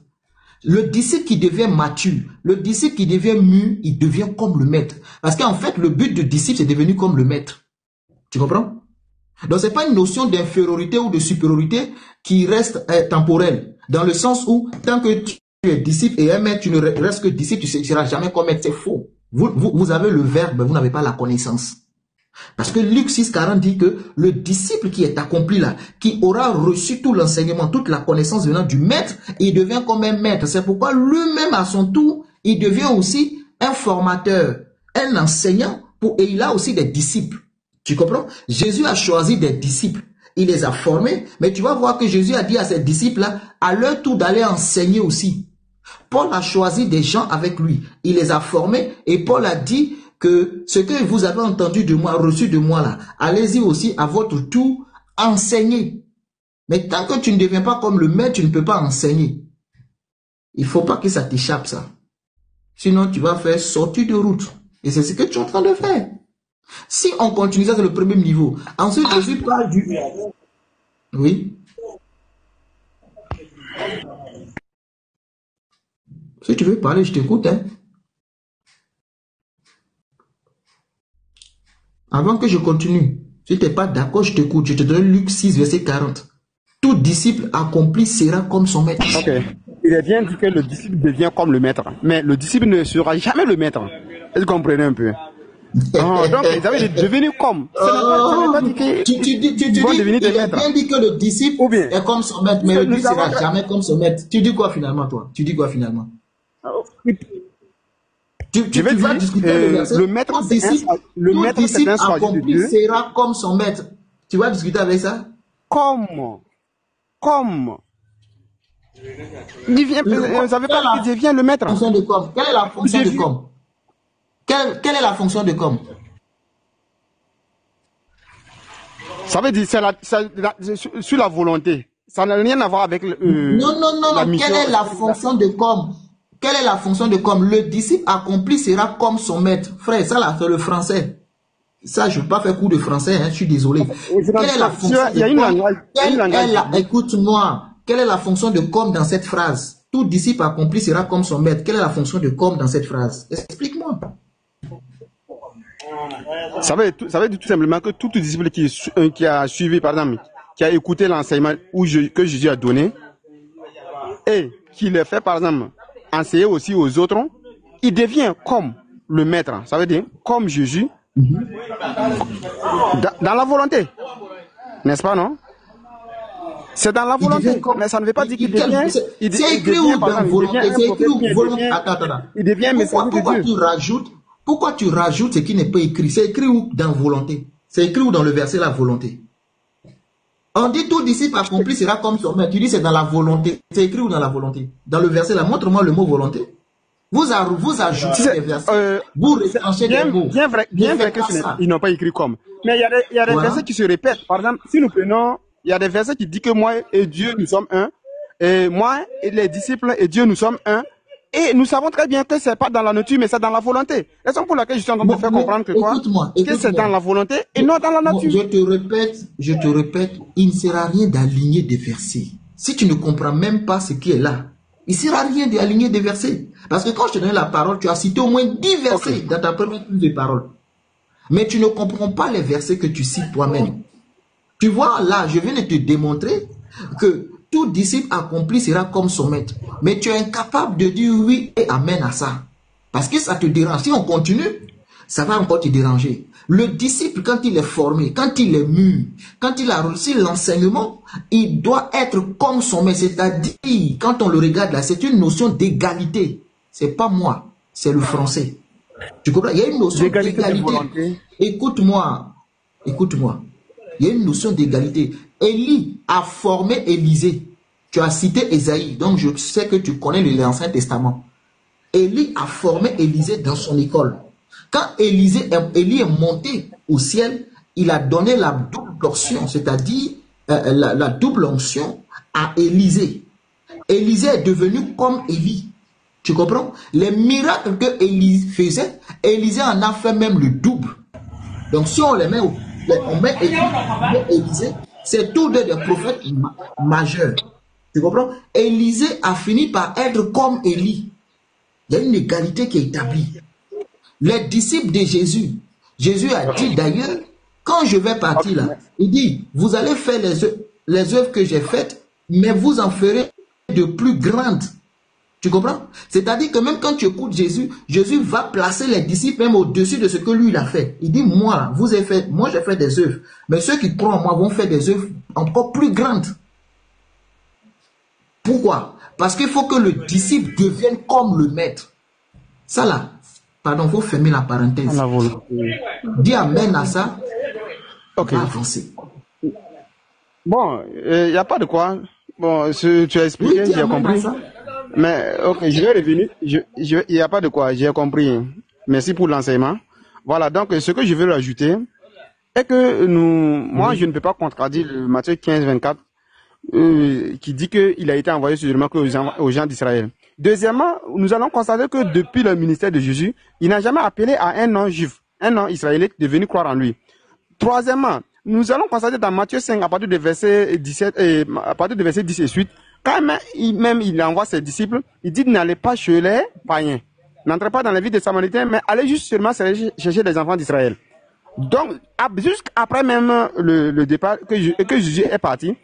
Le disciple qui devient mature, le disciple qui devient mûr, il devient comme le maître. Parce qu'en fait, le but du disciple, c'est devenu comme le maître. Tu comprends? Donc, c'est pas une notion d'infériorité ou de supériorité qui reste temporelle. Dans le sens où, tant que tu es disciple et un maître, tu ne restes que disciple, tu ne seras jamais comme maître. C'est faux. Vous avez le verbe, mais vous n'avez pas la connaissance. Parce que Luc 6, 40 dit que le disciple qui est accompli là, qui aura reçu tout l'enseignement, toute la connaissance venant du maître, il devient comme un maître. C'est pourquoi lui-même, à son tour, il devient aussi un formateur, un enseignant, et il a aussi des disciples. Tu comprends? Jésus a choisi des disciples. Il les a formés, mais tu vas voir que Jésus a dit à ses disciples-là, à leur tour d'aller enseigner aussi. Paul a choisi des gens avec lui. Il les a formés et Paul a dit que ce que vous avez entendu de moi, reçu de moi là, allez-y aussi à votre tour enseigner. Mais tant que tu ne deviens pas comme le maître, tu ne peux pas enseigner. Il ne faut pas que ça t'échappe ça. Sinon, tu vas faire sortir de route. Et c'est ce que tu es en train de faire. Si on continue, ça c'est le premier niveau. Ensuite, Jésus parle du... Oui. Si tu veux parler, je t'écoute. Hein. Avant que je continue, si tu n'es pas d'accord, je t'écoute. Je te donne Luc 6, verset 40. Tout disciple accompli sera comme son maître. Ok. Il est bien dit que le disciple devient comme le maître. Mais le disciple ne sera jamais le maître. Est-ce que vous comprenez un peu? Oh, donc, ils avaient devenu comme. Ça n'a pas dit que tu dis, il a bien dit que le disciple est comme son maître, mais le disciple ne sera jamais comme son maître. Tu dis quoi finalement, toi? Tu dis quoi finalement? Tu vas discuter le verset. Le maître, c'est un choisi de Dieu. Sera comme son maître. Tu vas discuter avec ça? Comme. Vous savez pas qu'il devient le maître. Fonction de com. Quelle est la fonction de com? Quelle est la fonction de com? Ça veut dire sur la volonté. Ça n'a rien à voir avec non. la mission. Quelle est la fonction de com? Quelle est la fonction de com? Le disciple accompli sera comme son maître. Frère, ça là, c'est le français. Ça, je ne vais pas faire cours de français, hein, je suis désolé. Quelle est la fonction de com? Écoute-moi. Quelle est la fonction de com dans cette phrase? Tout disciple accompli sera comme son maître. Quelle est la fonction de com dans cette phrase? Explique-moi. Ça veut dire tout simplement que tout disciple qui a suivi, par exemple, qui a écouté l'enseignement que Jésus a donné, et qui le fait, par exemple, enseigner aussi aux autres, il devient comme le maître. Ça veut dire comme Jésus, dans la volonté. N'est-ce pas, non? C'est dans la volonté, mais ça ne veut pas dire qu'il devient... C'est écrit où dans volonté? C'est écrit où volonté? Attends. Il devient messager de Dieu. Pourquoi tu rajoutes ce qui n'est pas écrit? C'est écrit où dans volonté? C'est écrit où dans le verset la volonté? On dit tout disciple accompli sera comme son maître. Tu dis c'est dans la volonté. C'est écrit où dans la volonté? Dans le verset là, montre-moi le mot volonté. Vous ajoutez des versets. Vous retrenchez des mots. Bien vrai qu'ils n'ont pas écrit comme. Mais il y a des versets qui se répètent. Par exemple, si nous prenons, il y a des versets qui disent que moi et Dieu nous sommes un. Et moi et les disciples et Dieu nous sommes un. Et nous savons très bien que c'est pas dans la nature, mais c'est dans la volonté. Raison pour laquelle je suis en train de faire comprendre que quoi? Que c'est dans la volonté et non dans la nature. Je te répète, il ne sert à rien d'aligner des versets. Si tu ne comprends même pas ce qui est là, il ne sert à rien d'aligner des versets. Parce que quand je te donne la parole, tu as cité au moins 10 versets dans ta première prise de parole. Mais tu ne comprends pas les versets que tu cites toi-même. Tu vois, là, je viens de te démontrer que tout disciple accompli sera comme son maître. Mais tu es incapable de dire oui et amen à ça. Parce que ça te dérange. Si on continue, ça va encore te déranger. Le disciple, quand il est formé, quand il est mûr, quand il a reçu l'enseignement, il doit être comme son maître. C'est-à-dire, quand on le regarde là, c'est une notion d'égalité. C'est pas moi, c'est le français. Tu comprends? Il y a une notion d'égalité. Écoute-moi. Il y a une notion d'égalité. Élie a formé Élisée. Tu as cité Ésaïe, donc je sais que tu connais l'Ancien Testament. Élie a formé Élisée dans son école. Quand Élie est monté au ciel, il a donné la double onction, c'est-à-dire la double onction à Élisée. Élisée est devenu comme Élie. Tu comprends? Les miracles que Élie faisait, Élisée en a fait même le double. Donc si on les met on met Élisée, c'est tous deux des prophètes majeurs. Tu comprends? Élisée a fini par être comme Élie. Il y a une égalité qui est établie. Les disciples de Jésus, Jésus a dit d'ailleurs, quand je vais partir là, il dit, vous allez faire les œuvres que j'ai faites, mais vous en ferez de plus grandes. Tu comprends? C'est-à-dire que même quand tu écoutes Jésus, Jésus va placer les disciples même au-dessus de ce que lui il a fait. Il dit, moi j'ai fait des œuvres, mais ceux qui croient en moi vont faire des œuvres encore plus grandes. Pourquoi? Parce qu'il faut que le disciple devienne comme le maître. Ça là, pardon, il faut fermer la parenthèse. Dis amen à ça. Ok. Avancer. Bon, il n'y a pas de quoi. Bon, tu as expliqué, j'ai compris. Mais ok, je vais revenir. Il n'y a pas de quoi, j'ai compris. Merci pour l'enseignement. Voilà, donc ce que je veux rajouter est que moi je ne peux pas contredire le Matthieu 15, 24 qui dit qu'il a été envoyé seulement aux gens d'Israël. Deuxièmement, nous allons constater que depuis le ministère de Jésus, il n'a jamais appelé à un non-juif, un non-israélite de venir croire en lui. Troisièmement, nous allons constater dans Matthieu 5, à partir de verset 17 et à partir de verset 10 et suite, quand même il envoie ses disciples, il dit n'allez pas chez les païens, n'entrez pas dans la vie des Samaritains, mais allez juste seulement chercher des enfants d'Israël. Donc, jusqu'après même le départ, que Jésus est parti,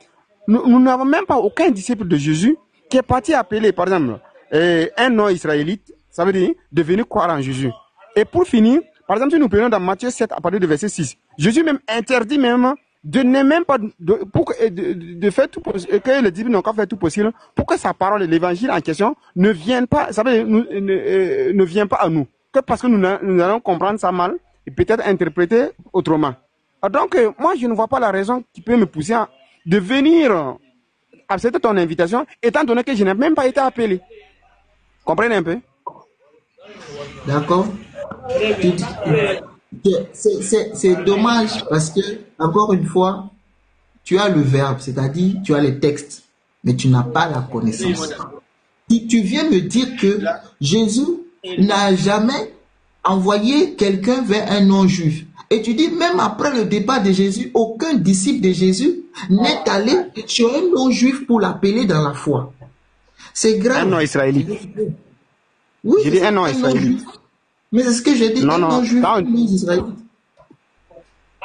nous n'avons même pas aucun disciple de Jésus qui est parti appeler, par exemple, un non-israélite, ça veut dire de venir croire en Jésus. Et pour finir, par exemple, si nous prenons dans Matthieu 7 à partir de verset 6, Jésus même interdit même de ne même pas de faire tout possible, que les disciples n'ont qu'à faire tout possible pour que sa parole et l'évangile en question ne viennent pas, ça veut dire, ne vient pas à nous. Que parce que nous allons comprendre ça mal et peut-être interpréter autrement. Donc, moi, je ne vois pas la raison qui peut me pousser de venir accepter ton invitation, étant donné que je n'ai même pas été appelé. Comprenez un peu? D'accord. C'est dommage parce que, encore une fois, tu as le verbe, c'est-à-dire tu as les textes, mais tu n'as pas la connaissance. Tu viens me dire que Jésus n'a jamais envoyé quelqu'un vers un non-juif. Et tu dis, même après le départ de Jésus, aucun disciple de Jésus n'est allé chez un non-juif pour l'appeler dans la foi. C'est grave. Un non-israélite. Oui, j'ai dit un non-israélite. Mais c'est ce que j'ai dit, un non-juif, un non-israélite.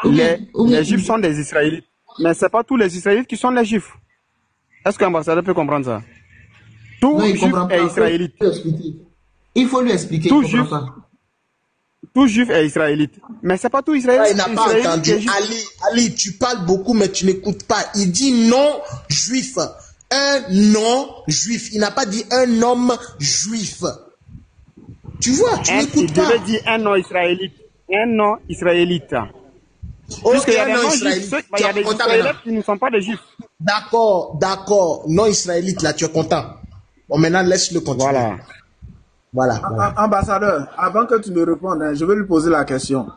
Les juifs sont des israélites. Mais ce n'est pas tous les israélites qui sont les juifs. Est-ce qu'un ambassadeur peut comprendre ça? Tout juif est israélite. Il faut lui expliquer. Tout juif est israélite. Mais c'est pas tout israélite. Il n'a pas entendu. Ali, tu parles beaucoup, mais tu n'écoutes pas. Il dit non-juif. Un non-juif. Il n'a pas dit un homme juif. Tu vois, tu n'écoutes pas. Il devait dire un non-israélite. Un non-israélite. Puisqu'il y a des non-juifs, il y a des israélites qui ne sont pas des juifs. D'accord. Non-israélite, là, tu es content. Bon, maintenant, laisse-le continuer. Voilà. Ambassadeur, avant que tu me répondes, je vais lui poser la question.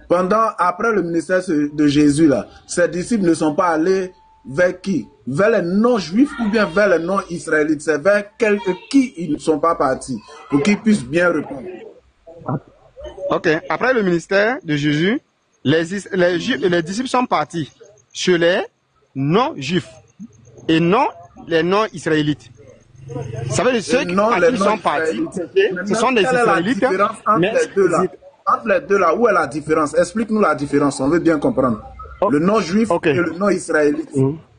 Après le ministère de Jésus, là, ses disciples ne sont pas allés vers qui? Vers les non-juifs ou bien vers les non-israélites? C'est vers qui ils ne sont pas partis? Pour qu'ils puissent bien répondre. Ok. Après le ministère de Jésus, les disciples sont partis chez les non-juifs et non les non-israélites. Ça veut dire ceux qui sont partis, ce sont des israélites. Entre les deux là, où est la différence? Explique-nous la différence, on veut bien comprendre. Le non-juif et le non-israélite.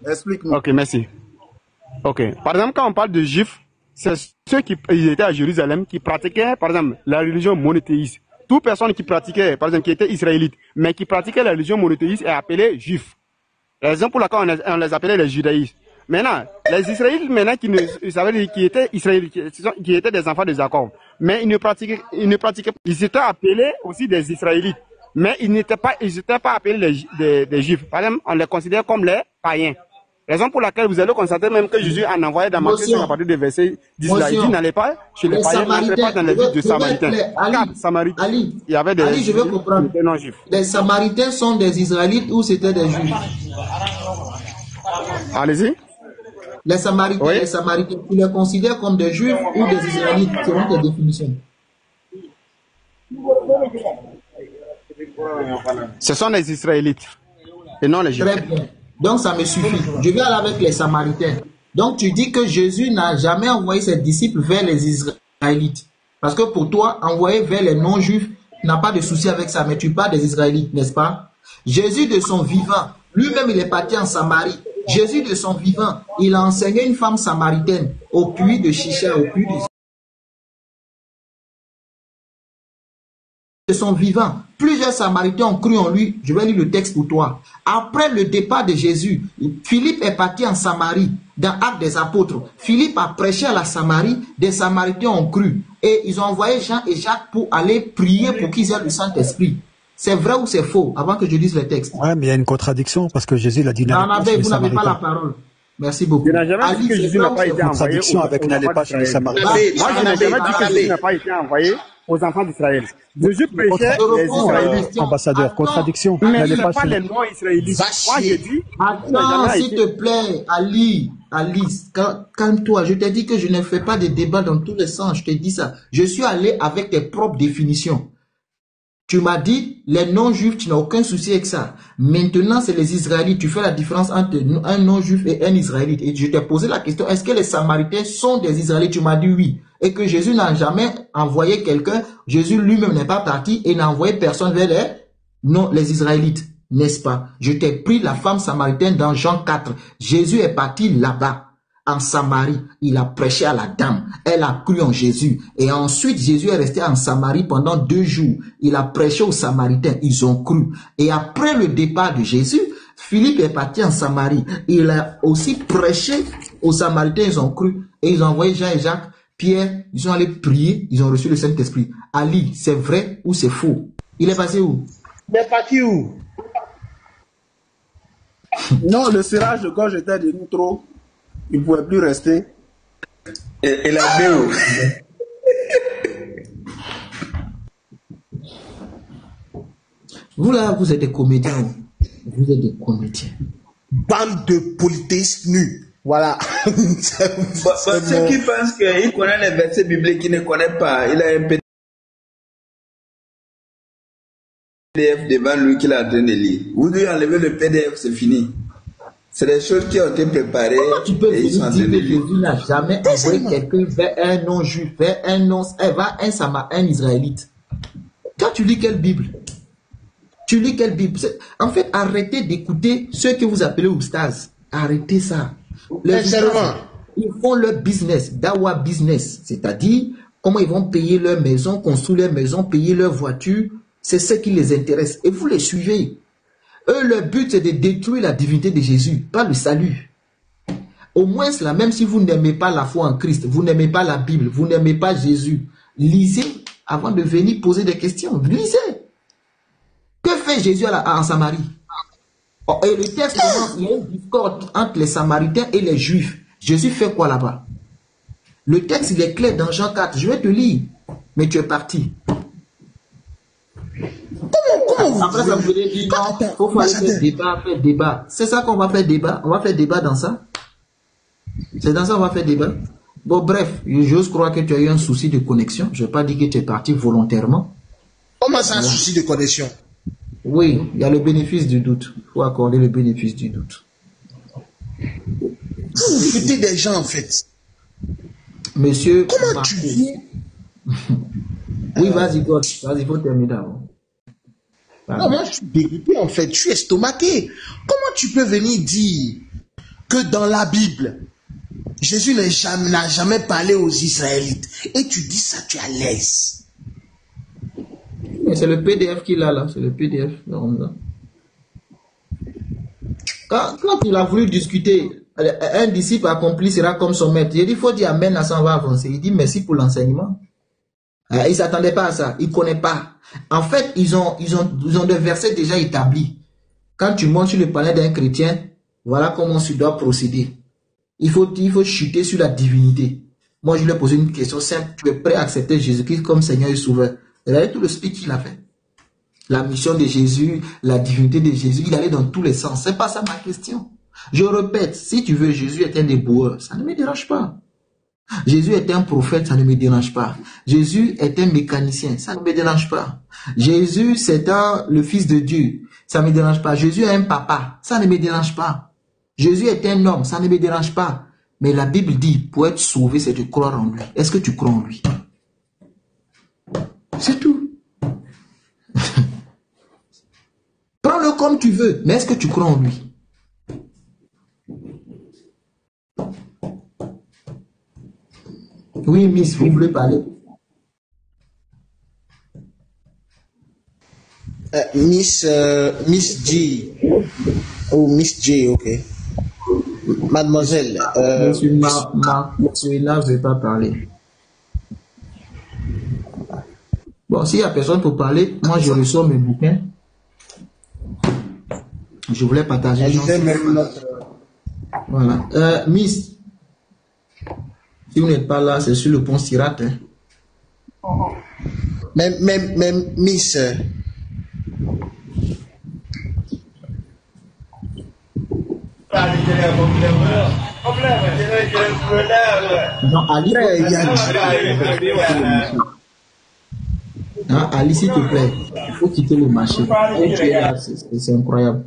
Explique-nous. Ok, merci. Ok. Par exemple, quand on parle de juifs, c'est ceux qui étaient à Jérusalem, qui pratiquaient, par exemple, la religion monothéiste. Toute personne qui pratiquait, par exemple, qui était israélite, mais qui pratiquait la religion monothéiste est appelée juif. La raison pour laquelle on les appelait les judaïstes. Maintenant, les Israélites, qui étaient israélites, qui étaient des enfants de Jacob, mais ils ne pratiquaient pas. Ils étaient appelés aussi des Israélites, mais ils n'étaient pas appelés des Juifs. Par exemple, on les considère comme les païens. Raison pour laquelle vous allez constater même que Jésus en envoyé dans Matthieu à partir du verset 10, il dit n'allez pas chez les païens, n'entrez pas dans les villes de Samaritains. Il y avait des je veux comprendre. non-juifs. Les Samaritains sont des Israélites ou c'était des Juifs? Allez-y. Les Samaritains, tu les considères comme des Juifs ou des Israélites? Selon tes définitions. Ce sont les Israélites et non les Juifs. Très bien. Donc ça me suffit. Je vais aller avec les Samaritains. Donc tu dis que Jésus n'a jamais envoyé ses disciples vers les Israélites. Parce que pour toi, envoyer vers les non-juifs n'a pas de souci avec ça. Mais tu parles des Israélites, n'est-ce pas? Jésus de son vivant, lui-même il est parti en Samarie. Jésus de son vivant, il a enseigné une femme samaritaine au puits de Chicha, au puits de son vivant. Plusieurs Samaritains ont cru en lui. Je vais lire le texte pour toi. Après le départ de Jésus, Philippe est parti en Samarie, dans Actes des Apôtres. Philippe a prêché à la Samarie, des Samaritains ont cru. Et ils ont envoyé Jean et Jacques pour aller prier pour qu'ils aient le Saint-Esprit. C'est vrai ou c'est faux? Avant que je lise le texte. Ouais, mais il y a une contradiction parce que Jésus l'a dit. Vous n'avez pas la parole. Merci beaucoup. Je n'ai jamais dit Ali, que c'est Jésus n'a quand pas c'est été envoyé Contradiction avec aux n'allez enfants pas chez les d'Israël. Samaritains. Moi, je n'ai jamais dit que Jésus Attendez. n'a pas été envoyé aux enfants d'Israël. Jésus prêchait les Contradiction, Israélites. ambassadeur. Attends. Contradiction. Mais ce N'allez n'est pas pas chez les non-israélites. Va Moi, chier. j'ai dit, Attends, jamais s'il été- te plaît, Ali, calme-toi. Je t'ai dit que je ne fais pas de débat dans tous les sens. Je t'ai dit ça. Je suis allé avec tes propres définitions. Tu m'as dit, les non-juifs, tu n'as aucun souci avec ça. Maintenant, c'est les Israélites. Tu fais la différence entre un non-juif et un Israélite. Et je t'ai posé la question, est-ce que les Samaritains sont des Israélites? Tu m'as dit oui. Et que Jésus n'a jamais envoyé quelqu'un. Jésus lui-même n'est pas parti et n'a envoyé personne vers les Israélites. N'est-ce pas? Je t'ai pris la femme samaritaine dans Jean 4. Jésus est parti là-bas. En Samarie, il a prêché à la dame. Elle a cru en Jésus. Et ensuite, Jésus est resté en Samarie pendant 2 jours. Il a prêché aux Samaritains. Ils ont cru. Et après le départ de Jésus, Philippe est parti en Samarie. Il a aussi prêché aux Samaritains. Ils ont cru. Et ils ont envoyé Jean et Jacques, Pierre. Ils sont allés prier. Ils ont reçu le Saint-Esprit. Ali, c'est vrai ou c'est faux? Il est passé où? Il est parti où? Non, le serrage de gorge était devenu trop. Il ne pouvait plus rester. Et la BO. Vous là, vous êtes des comédiens. Vous êtes des comédiens. Bande de polythéistes nus. Voilà. Ceux qui pensent qu'il connaît les versets bibliques qu'il ne connaît pas, il a un PDF devant lui qu'il est en train de lire. Vous devez enlever le PDF, c'est fini. C'est des choses qui ont été préparées Tu peux et ils sont en train dire de que lire. Jésus n'a jamais envoyé quelqu'un vers un non-juif, vers un Israélite. Toi, tu lis quelle Bible? Tu lis quelle Bible? En fait, arrêtez d'écouter ceux que vous appelez oustaz. Arrêtez ça. Les Sincèrement. oustaz, ils font leur business, dawa business. C'est-à-dire, comment ils vont payer leur maison, construire leur maison, payer leur voiture. C'est ce qui les intéresse. Et vous les suivez. Eux, leur but, c'est de détruire la divinité de Jésus, pas le salut. Au moins, là, même si vous n'aimez pas la foi en Christ, vous n'aimez pas la Bible, vous n'aimez pas Jésus, lisez avant de venir poser des questions. Lisez. Que fait Jésus en Samarie? Oh, et le texte commence, il y a une discorde entre les Samaritains et les Juifs. Jésus fait quoi là-bas? Le texte, il est clair dans Jean 4. Je vais te lire, mais tu es parti. Comment Après, ça vous dire non, il faut faire débat. C'est ça qu'on va faire débat. On va faire débat dans ça. C'est dans ça qu'on va faire débat. Bon, bref, j'ose croire que tu as eu un souci de connexion. Je n'ai pas dit que tu es parti volontairement. Comment ça, un souci de connexion? Oui, il y a le bénéfice du doute. Il faut accorder le bénéfice du doute. Vous foutez des gens, en fait. Monsieur. Comment tu dis? Oui, vas-y, God. Vas-y, il faut terminer d'abord. Non, moi, je suis dégoûté, en fait. Je suis estomaqué. Comment tu peux venir dire que dans la Bible, Jésus n'a jamais parlé aux Israélites et tu dis ça, tu es à l'aise? C'est le PDF qu'il a là. C'est le PDF. Quand il a voulu discuter, un disciple accompli sera comme son maître. Il dit, il faut dire Amen, là, ça va avancer. Il dit merci pour l'enseignement. Il ne s'attendait pas à ça. Il ne connaît pas. En fait, ils ont des versets déjà établis. Quand tu montes sur le palais d'un chrétien, voilà comment tu dois procéder. Il faut chuter sur la divinité. Moi, je lui ai posé une question simple. Tu es prêt à accepter Jésus-Christ comme Seigneur et Sauveur? Regardez tout le speech qu'il a fait. La mission de Jésus, la divinité de Jésus, il allait dans tous les sens. C'est pas ça ma question. Je répète, si tu veux, Jésus est un déboueur. Ça ne me dérange pas. Jésus est un prophète, ça ne me dérange pas. Jésus est un mécanicien, ça ne me dérange pas. Jésus, c'est le Fils de Dieu, ça ne me dérange pas. Jésus est un papa, ça ne me dérange pas. Jésus est un homme, ça ne me dérange pas. Mais la Bible dit, pour être sauvé, c'est de croire en lui. Est-ce que tu crois en lui? C'est tout. Prends-le comme tu veux, mais est-ce que tu crois en lui? Oui, Miss, vous voulez parler? Miss G. Oh, Miss J, ok. Mademoiselle. Monsieur Ina ne veut pas parler. Bon, s'il n'y a personne pour parler, moi je ressors mes bouquins. Je voulais partager. Voilà. Miss, si vous n'êtes pas là, c'est sur le pont Sirat. Hein. Mais Miss, non, Ali, hein, Ali, s'il te plaît, il faut quitter le marché. C'est incroyable.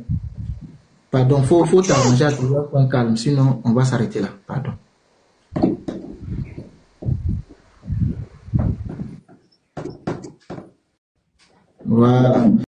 Pardon, faut t'arranger à trouver un point calme, sinon on va s'arrêter là. Pardon. Voilà.